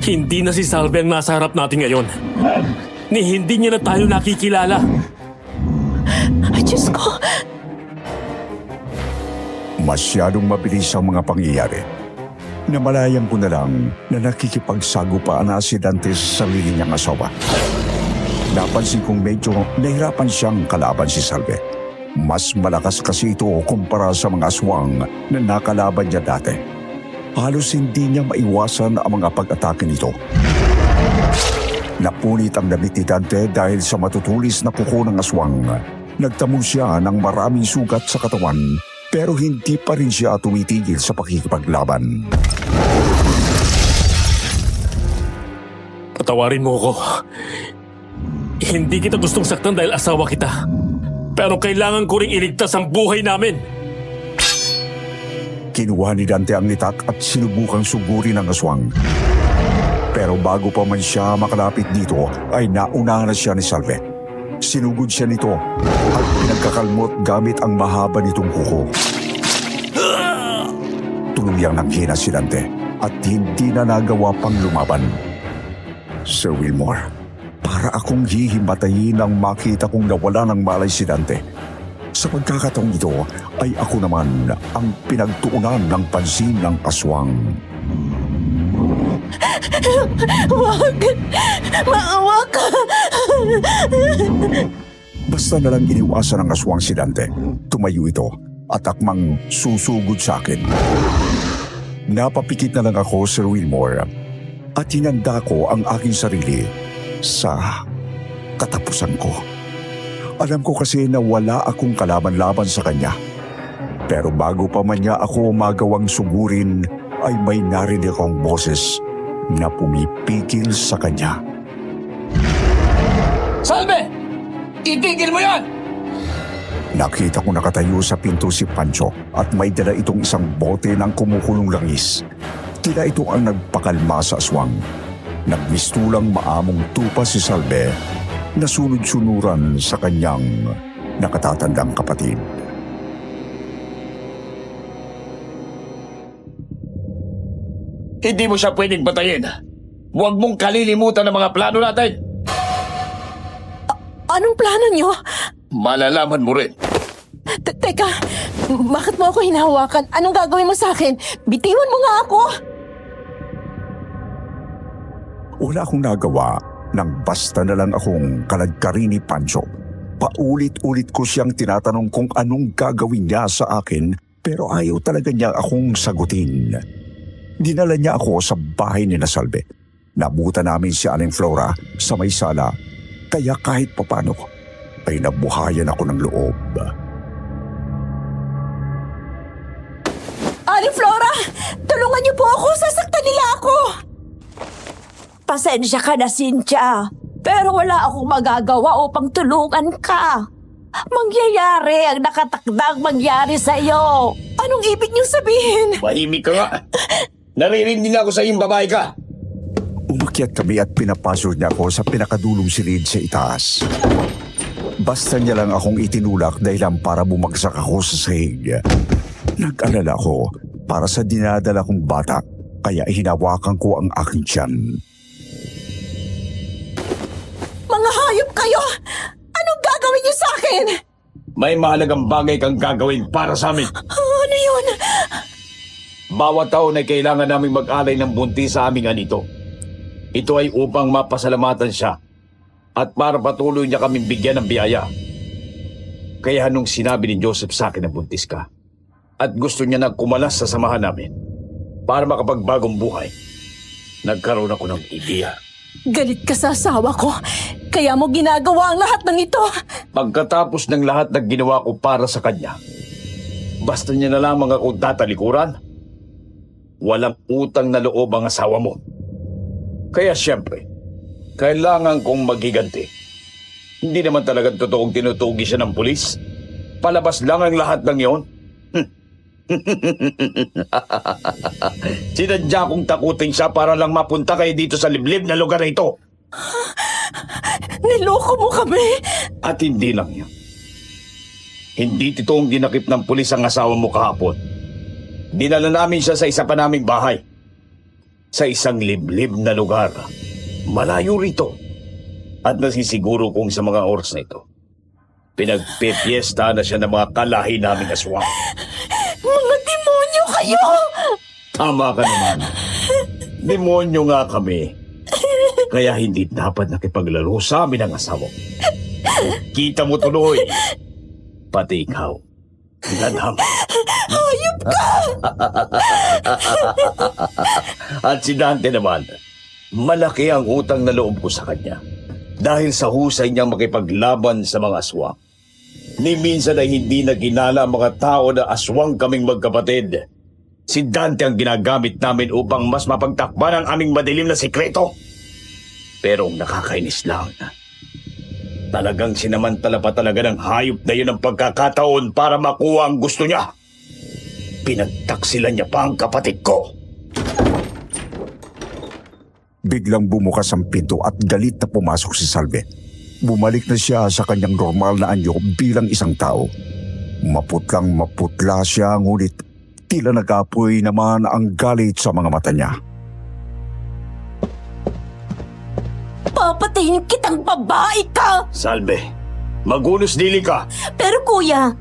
Hindi na si Salve ang nasa harap natin ngayon. Hindi niya na tayo nakikilala. Ay, Diyos ko! Masyadong mabilis ang mga pangyayari. Namalayan ko na lang na nakikipagsagupaan na si Dante sa sarili niyang asawa. Napansin kong medyo nahirapan siyang kalaban si Salve. Mas malakas kasi ito kumpara sa mga aswang na nakalaban niya dati. Halos hindi niya maiwasan ang mga pag-atake nito. Napunit ang damit ni Dante dahil sa matutulis na kuko ng aswang. Nagtamo siya ng maraming sugat sa katawan Pero hindi pa rin siya tumitigil sa pakikipaglaban. Patawarin mo ako. Hindi kita gustong saktan dahil asawa kita. Pero kailangan ko ring iligtas ang buhay namin. Kinuha ni Dante ang nitak at sinubukang sugurin ang aswang. Pero bago pa man siya makalapit dito, ay naunahan na siya ni Salve. Sinugod siya nito at pinagkakalmot gamit ang mahaba nitong kuko. Tuluyang nanghina si Dante at hindi na nagawa pang lumaban. Sir Wilmore, para akong hihimatayin nang makita kong nawala ng malay si Dante. Sa pagkakataong ito ay ako naman ang pinagtuunan ng pansin ng aswang. Wag! Maawa ka! Basta na lang iniwasan ng aswang si Dante. Tumayo ito at akmang susugod sa akin. Napapikit na lang ako, Sir Wilmore, at hinanda ko ang aking sarili sa katapusan ko. Alam ko kasi na wala akong kalaban-laban sa kanya. Pero bago pa man niya ako magawang sugurin, ay may narinig akong boses na pumipigil sa kanya. Salve! Itigil mo yan! Nakita ko nakatayo sa pinto si Pancho at may dala itong isang bote ng kumukulong langis. Tila ito ang nagpakalma sa aswang. Nagmistulang maamong tupa si Salve na sunod-sunuran sa kanyang nakatatandang kapatid. Hindi mo siya pwedeng batayin. Huwag mong kalilimutan ang mga plano natin. Anong plano niyo? Malalaman mo rin. Teka, bakit mo ako hinahawakan? Anong gagawin mo sa akin? Bitiwan mo nga ako! Wala akong nagawa nang basta na lang akong kalagkari ni Pancho. Paulit-ulit ko siyang tinatanong kung anong gagawin niya sa akin, pero ayaw talaga niya akong sagutin. Dinala niya ako sa bahay ni Salve. Nabutan namin si Aling Flora sa may sala, kaya kahit papano ay nabuhayan ako ng loob. Aling Flora! Tulungan niyo po ako! Sasaktan nila ako! Pasensya ka na, Cynthia. Pero wala akong magagawa upang tulungan ka. Mangyayari ang nakatakdang mangyari sa'yo. Anong ibig niyong sabihin? Mahimik ka nga. Naririnig ako sa iyong babae ka. Umakyat kami at pinapasok niya ako sa pinakadulong silid sa itaas. Basta niya lang akong itinulak dahilan para bumagsak ako sa sahig. Nag-alala ako para sa dinadala kong bata, kaya hinawakan ko ang aking tiyan. Mga hayop kayo! Anong gagawin niyo sa akin? May mahalagang bagay kang gagawin para sa amin. Ano yun? Bawat taon ay kailangan naming mag-alay ng buntis sa aming anito. Ito ay upang mapasalamatan siya at para patuloy niya kaming bigyan ng biyaya. Kaya nung sinabi ni Joseph sa akin na buntis ka at gusto niya na kumalas sa samahan namin para makapagbagong buhay, nagkaroon ako ng ideya. Galit ka sa asawa ko, kaya mo ginagawa ang lahat ng ito. Pagkatapos ng lahat ng ginawa ko para sa kanya, basta niya na lamang ako tatalikuran, walang utang na loob ang asawa mo. Kaya siyempre, kailangan kong magiganti. Hindi naman talagang totoong tinutugi siya ng pulis. Palabas lang ang lahat ng yon. Sinadya kong takutin siya para lang mapunta kayo dito sa liblib na lugar na ito. Niloko mo kami. At hindi lang yan. Hindi totoong dinakip ng pulis ang asawa mo kahapon. Dinala namin siya sa isa pa naming bahay. Sa isang liblib na lugar. Malayo rito. At nasisiguro kong sa mga oras na ito, pinagpipiesta na siya ng mga kalahi naming aswang. Mga demonyo kayo! Tama ka naman. Demonyo nga kami. Kaya hindi dapat nakipaglaro sa amin ang asawa. Kita mo tuloy. Pati ikaw. Dadam. Hayop ka! At si Dante naman, malaki ang utang na loob ko sa kanya dahil sa husay niyang makipaglaban sa mga aswang. Ni minsan ay hindi na ginala ang mga tao na aswang kaming magkapatid. Si Dante ang ginagamit namin upang mas mapagtakpan ang aming madilim na sikreto. Pero ang nakakainis lang, talagang sinamantala pa talaga ng hayop na yun ang pagkakataon para makuha ang gusto niya. Pinagtaksilan niya pa ang kapatid ko. Biglang bumukas ang pinto at galit na pumasok si Salve. Bumalik na siya sa kanyang normal na anyo bilang isang tao. Maputlang maputla siya, ngunit tila nag-apoy naman ang galit sa mga mata niya. Papatayin kitang babae ka! Salve, magunos dili ka. Pero kuya,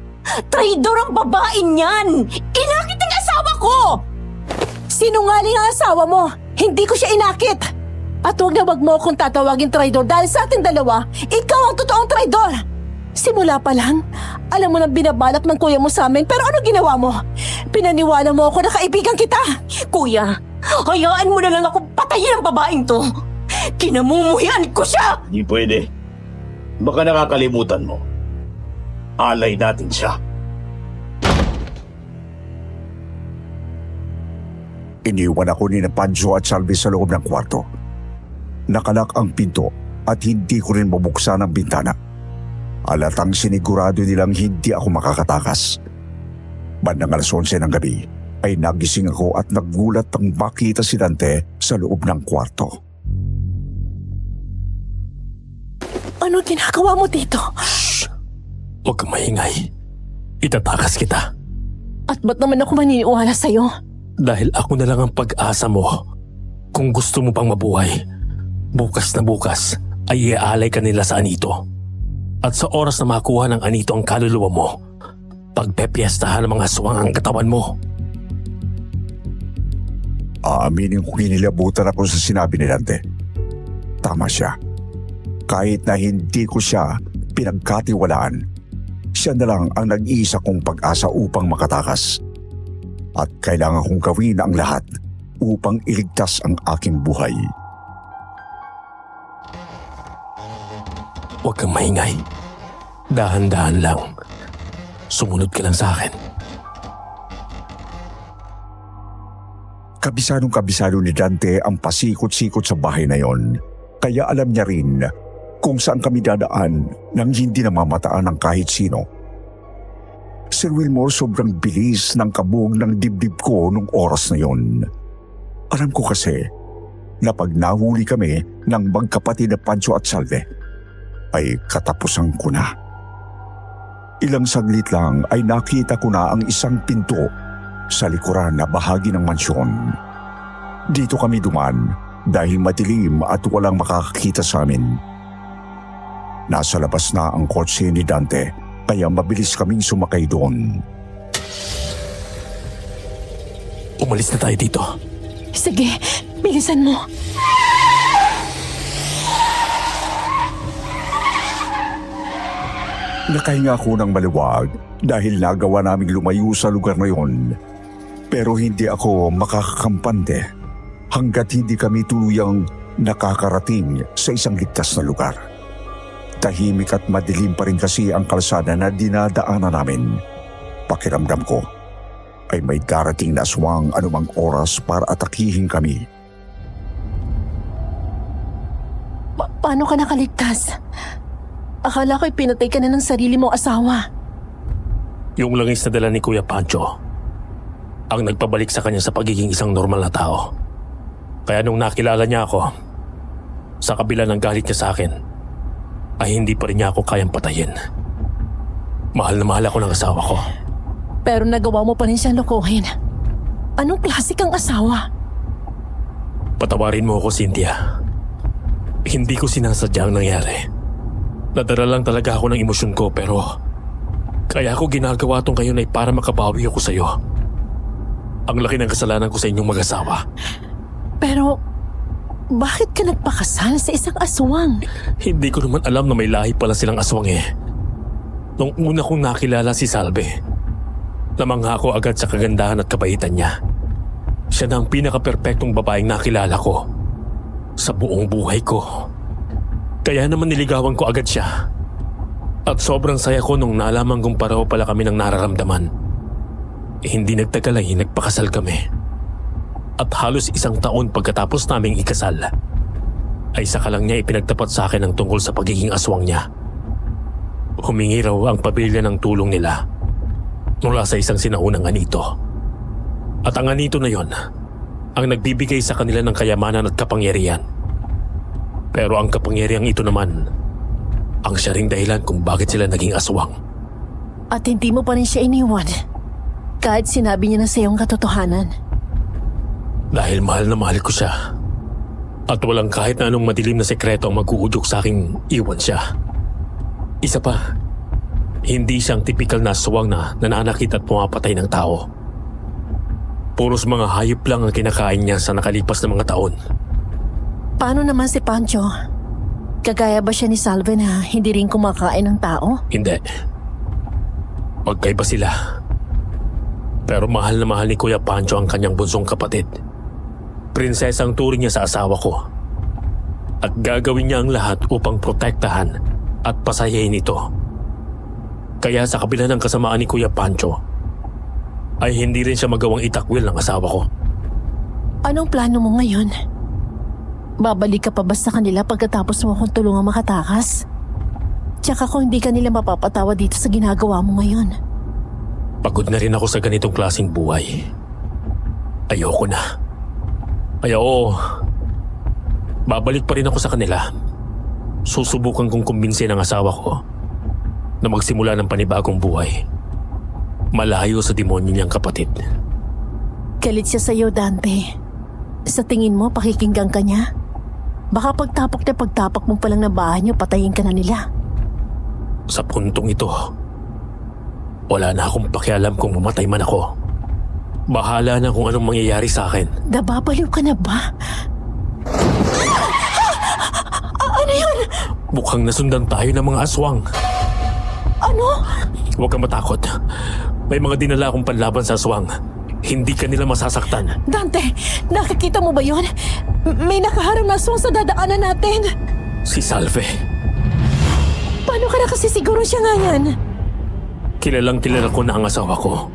traidor ang babae niyan! Inakit ang asawa ko! Sinungaling ang asawa mo! Hindi ko siya inakit! At huwag na wag mo akong tatawagin traidor dahil sa ating dalawa, ikaw ang totoong traidor! Simula pa lang, alam mo nang binabalak ng kuya mo sa amin, pero ano ginawa mo? Pinaniwala mo ako na kaibigan kita! Kuya, hayaan mo na lang ako patayin ang babaeng to! Kinamumuhian ko siya! Di pwede. Baka nakakalimutan mo. Alay natin siya. Iniwan ako ni Pancho at Salve sa loob ng kwarto. Nakalak ang pinto at hindi ko rin mabuksan ang bintana. Alatang sinigurado nilang hindi ako makakatakas. Bandang alas 11 ng gabi ay nagising ako at nagulat nang makita si Dante sa loob ng kwarto. Ano ginagawa mo dito? Shh! Huwag kang maingay. Itatakas kita. At ba't naman ako maniniwala sa'yo? Dahil ako na lang ang pag-asa mo. Kung gusto mo pang mabuhay, bukas na bukas ay iaalay ka nila sa anito. At sa oras na makuha ng anito ang kaluluwa mo, pagpepiestahan ng mga aswang ang katawan mo. Aaminin ko kinilabutan ako sa sinabi ni Dante. Tama siya. Kahit na hindi ko siya pinagkatiwalaan, siya na lang ang nag-iisa kong pag-asa upang makatakas. At kailangan kong gawin ang lahat upang iligtas ang aking buhay. Huwag kang maingay. Dahan-dahan lang. Sumunod ka lang sa akin. Kabisadong-kabisado ni Dante ang pasikot-sikot sa bahay na yon. Kaya alam niya rin kung saan kami dadaan nang hindi namamataan ng kahit sino. Sir Wilmore, sobrang bilis ng kabog ng dibdib ko nung oras na yon. Alam ko kasi na pag nahuli kami ng magkapatid na Pancho at Salve, ay katapusan ko na. Ilang saglit lang ay nakita ko na ang isang pinto sa likuran na bahagi ng mansyon. Dito kami duman dahil madilim at walang makakakita sa amin. Nasa labas na ang kotse ni Dante, kaya mabilis kaming sumakay doon. Umalis na tayo dito. Sige, bilisan mo. Nakahinga ako ng maluwag dahil nagawa naming lumayo sa lugar na yon. Pero hindi ako makakakampante hanggat hindi kami tuluyang nakakarating sa isang ligtas na lugar. Tahimik at madilim pa rin kasi ang kalsada na dinadaanan namin. Pakiramdam ko ay may darating na aswang anumang oras para atakihin kami. Paano ka nakaligtas? Akala ko'y pinatay ka na ng sarili mong asawa. Yung langis na dala ni Kuya Pancho ang nagpabalik sa kanya sa pagiging isang normal na tao. Kaya nung nakilala niya ako, sa kabila ng galit niya sa akin, ay hindi pa rin niya ako kayang patayin. Mahal na mahal ako ng asawa ko. Pero nagawa mo pa rin siyang lokohin. Anong klase kang asawa? Patawarin mo ako, Cynthia. Hindi ko sinasadya ang nangyari. Nadala lang talaga ako ng emosyon ko, pero kaya ako ginagawa tong ngayon ay para makabawi ako sa'yo. Ang laki ng kasalanan ko sa inyong mag-asawa. Pero bakit ka nagpakasal sa isang aswang? Hindi ko naman alam na may lahi pala silang aswang eh. Nung una kong nakilala si Salve, namangha ako agad sa kagandahan at kabaitan niya. Siya na ang pinaka-perpektong babaeng nakilala ko sa buong buhay ko. Kaya naman niligawan ko agad siya. At sobrang saya ko nung nalaman kong pareho pala kami ng nararamdaman. Hindi nagtagal ay nagpakasal kami. At halos 1 taon pagkatapos naming ikasal, ay saka lang niya ipinagtapat sa akin ang tungkol sa pagiging aswang niya. Humingi raw ang pamilya ng tulong nila mula sa isang sinaunang anito. At ang anito na yon ang nagbibigay sa kanila ng kayamanan at kapangyarihan. Pero ang kapangyarihang ito naman ang siya ring dahilan kung bakit sila naging aswang. At hindi mo pa rin siya iniwan. Kahit sinabi niya na sa iyong katotohanan. Dahil mahal na mahal ko siya. At walang kahit na anong madilim na sekreto ang mag-uudyok sa aking iwan siya. Isa pa, hindi siyang tipikal na aswang na nananakit at pumapatay ng tao. Puros mga hayop lang ang kinakain niya sa nakalipas na mga taon. Paano naman si Pancho? Kagaya ba siya ni Salve na hindi rin kumakain ng tao? Hindi. Magkaiba sila. Pero mahal na mahal ni Kuya Pancho ang kanyang bunsong kapatid. Prinsesa ang turing niya sa asawa ko. At gagawin niya ang lahat upang protektahan at pasayahin ito. Kaya sa kabila ng kasamaan ni Kuya Pancho, ay hindi rin siya magawang itakwil ng asawa ko. Anong plano mo ngayon? Babalik ka pa ba sa kanila pagkatapos mo akong tulungang makatakas? Tsaka kung hindi ka nila mapapatawa dito sa ginagawa mo ngayon. Pagod na rin ako sa ganitong klaseng buhay. Ayoko na. Kaya oo, babalik pa rin ako sa kanila. Susubukan kong kumbinsin ang asawa ko na magsimula ng panibagong buhay. Malayo sa demonyo niyang kapatid. Galit siya sa'yo, Dante. Sa tingin mo, pakikinggan ka niya? Baka pagtapok mo palang na bahay niyo, patayin ka na nila. Sa puntong ito, wala na akong pakialam kung mamatay man ako. Bahala na kung anong mangyayari sa akin. Nababaliw ka na ba? Ano yun? Mukhang nasundan tayo ng mga aswang. Ano? Huwag kang matakot. May mga dinala akong panlaban sa aswang. Hindi ka nila masasaktan. Dante, nakikita mo ba yun? May nakaharang na aswang sa dadaanan natin. Si Salve. Paano ka nakasisiguro siya nga yan? Kilalang kilala ko na ang asawa ko.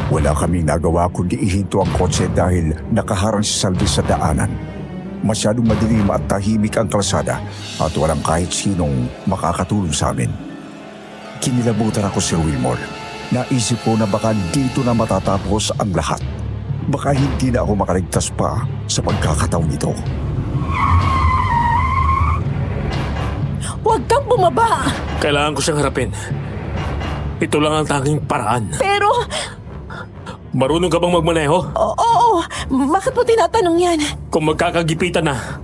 Wala kaming nagawa kundi ihinto ang kotse dahil nakaharang si Salve sa daanan. Masyadong madilim at tahimik ang kalsada at walang kahit sinong makakatulong sa amin. Kinilabutan ako, Sir Wilmore. Naisip ko na baka dito na matatapos ang lahat. Baka hindi na ako makaligtas pa sa pagkakataon nito. Huwag kang bumaba! Kailangan ko siyang harapin. Ito lang ang tanging paraan. Pero... Marunong ka bang magmaneho? Oo, bakit mo tinatanong yan? Kung magkakagipitan na,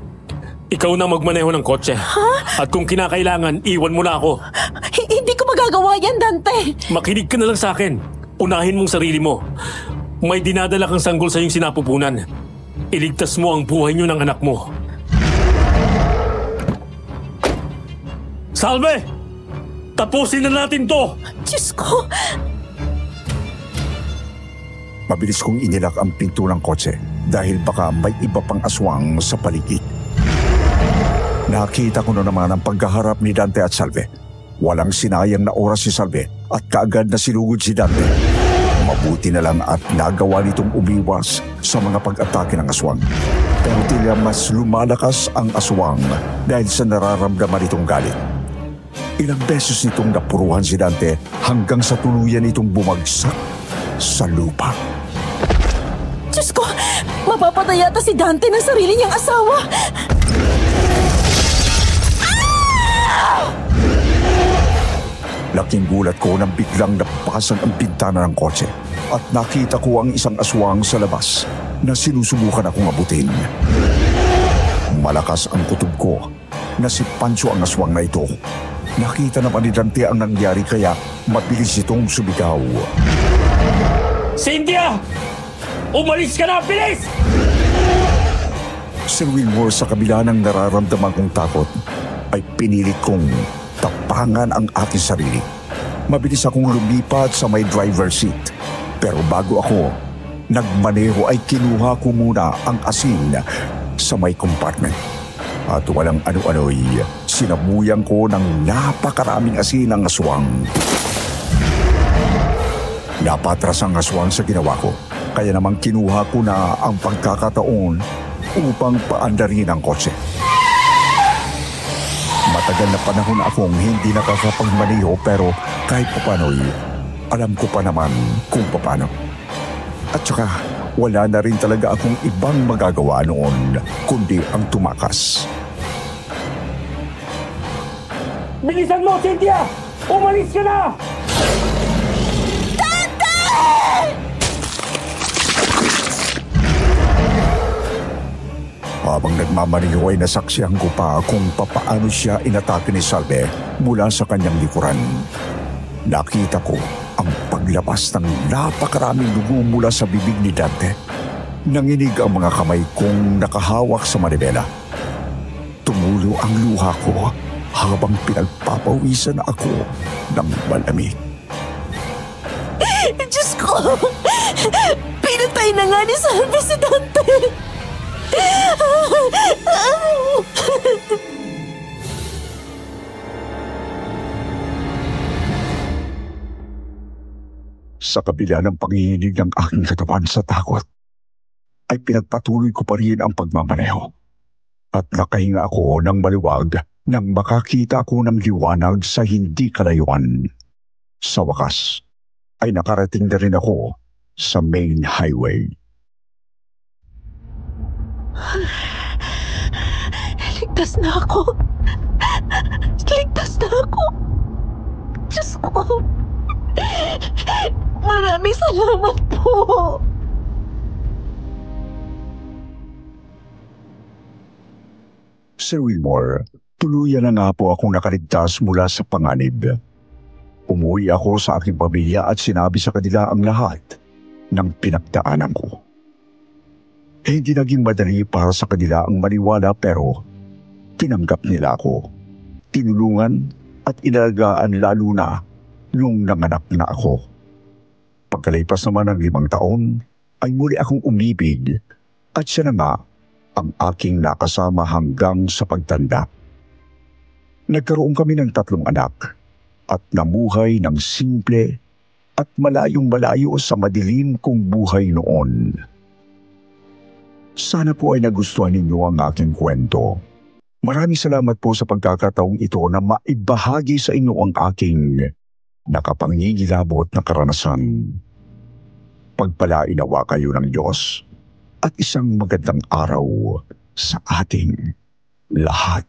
ikaw na magmaneho ng kotse. Ha? At kung kinakailangan, iwan mo na ako. Hindi ko magagawa yan, Dante. Makinig ka na lang sa akin. Unahin mong sarili mo. May dinadala kang sanggol sa iyong sinapupunan. Iligtas mo ang buhay niyo ng anak mo. Salve! Tapusin na natin to! Diyos ko! Mabilis kong inilak ang pinto ng kotse dahil baka may iba pang aswang sa paligid. Nakita ko na naman ang pagkaharap ni Dante at Salve. Walang sinayang na oras si Salve at kaagad na sinugod si Dante. Mabuti na lang at nagawa nitong umiwas sa mga pag-atake ng aswang. Pero tila mas lumalakas ang aswang dahil sa nararamdaman nitong galit. Ilang beses nitong napuruhan si Dante hanggang sa tuluyan nitong bumagsak sa lupa. Diyos ko! Mapapatay yata si Dante ng sarili niyang asawa! Laking gulat ko nang biglang napasan ang bintana ng kotse at nakita ko ang isang aswang sa labas na sinusubukan akong abutin. Malakas ang kutob ko na si Pancho ang aswang na ito. Nakita naman ni Dante ang nangyari kaya mabilis itong sumigaw. Cynthia! Umalis ka na! Bilis! Sir Wilmore, sa kabila ng nararamdaman kong takot, ay pinilit kong tapangan ang aking sarili. Mabilis akong lumipat sa may driver seat. Pero bago ako nagmaneho ay kinuha ko muna ang asin sa may compartment. At walang ano-ano'y sinabuyan ko ng napakaraming asin ang aswang. Napatras ang aswang sa ginawa ko, kaya naman kinuha ko na ang pagkakataon upang paandarin ang kotse. Matagal na panahon akong hindi nakakapagmaniho pero kahit papano'y alam ko pa naman kung paano. At saka wala na rin talaga akong ibang magagawa noon kundi ang tumakas. Bilisan mo, Cynthia! Umalis ka na! Habang nagmamaniho ay nasaksihan ko pa kung papaano siya inatake ni Salve mula sa kanyang likuran. Nakita ko ang paglabas ng napakaraming dugo mula sa bibig ni Dante. Nanginig ang mga kamay kong nakahawak sa manibela. Tumulo ang luha ko habang pinagpapawisan ako ng malamig. Diyos ko! Pinatay na nga ni Salve si Dante! Sa kabila ng panginginig ng aking katawan sa takot, ay pinagpatuloy ko pa rin ang pagmamaneho. At nakahinga ako ng maluwag nang makakita ako ng liwanag sa hindi kalayuan. Sa wakas, ay nakarating na rin ako sa main highway. Ligtas na ako. Ligtas na ako. Diyos ko. Maraming salamat po. Sir Wilmore, tuluyan na nga po akong nakaligtas mula sa panganib. Umuwi ako sa aking pamilya at sinabi sa kanila ang lahat ng pinagdaanan ko. Hindi naging madali para sa kanila ang maniwala pero tinanggap nila ako. Tinulungan at inalagaan lalo na nung nanganak na ako. Pagkalipas naman ng 5 taon ay muli akong umibig at siya na nga ang aking nakasama hanggang sa pagtanda. Nagkaroon kami ng 3 anak at namuhay ng simple at malayong-malayo sa madilim kong buhay noon. Sana po ay nagustuhan ninyo ang aking kwento. Maraming salamat po sa pagkakataong ito na maibahagi sa inyo ang aking nakapangingilabot na karanasan. Pagpalain nawa kayo ng Diyos at isang magandang araw sa ating lahat.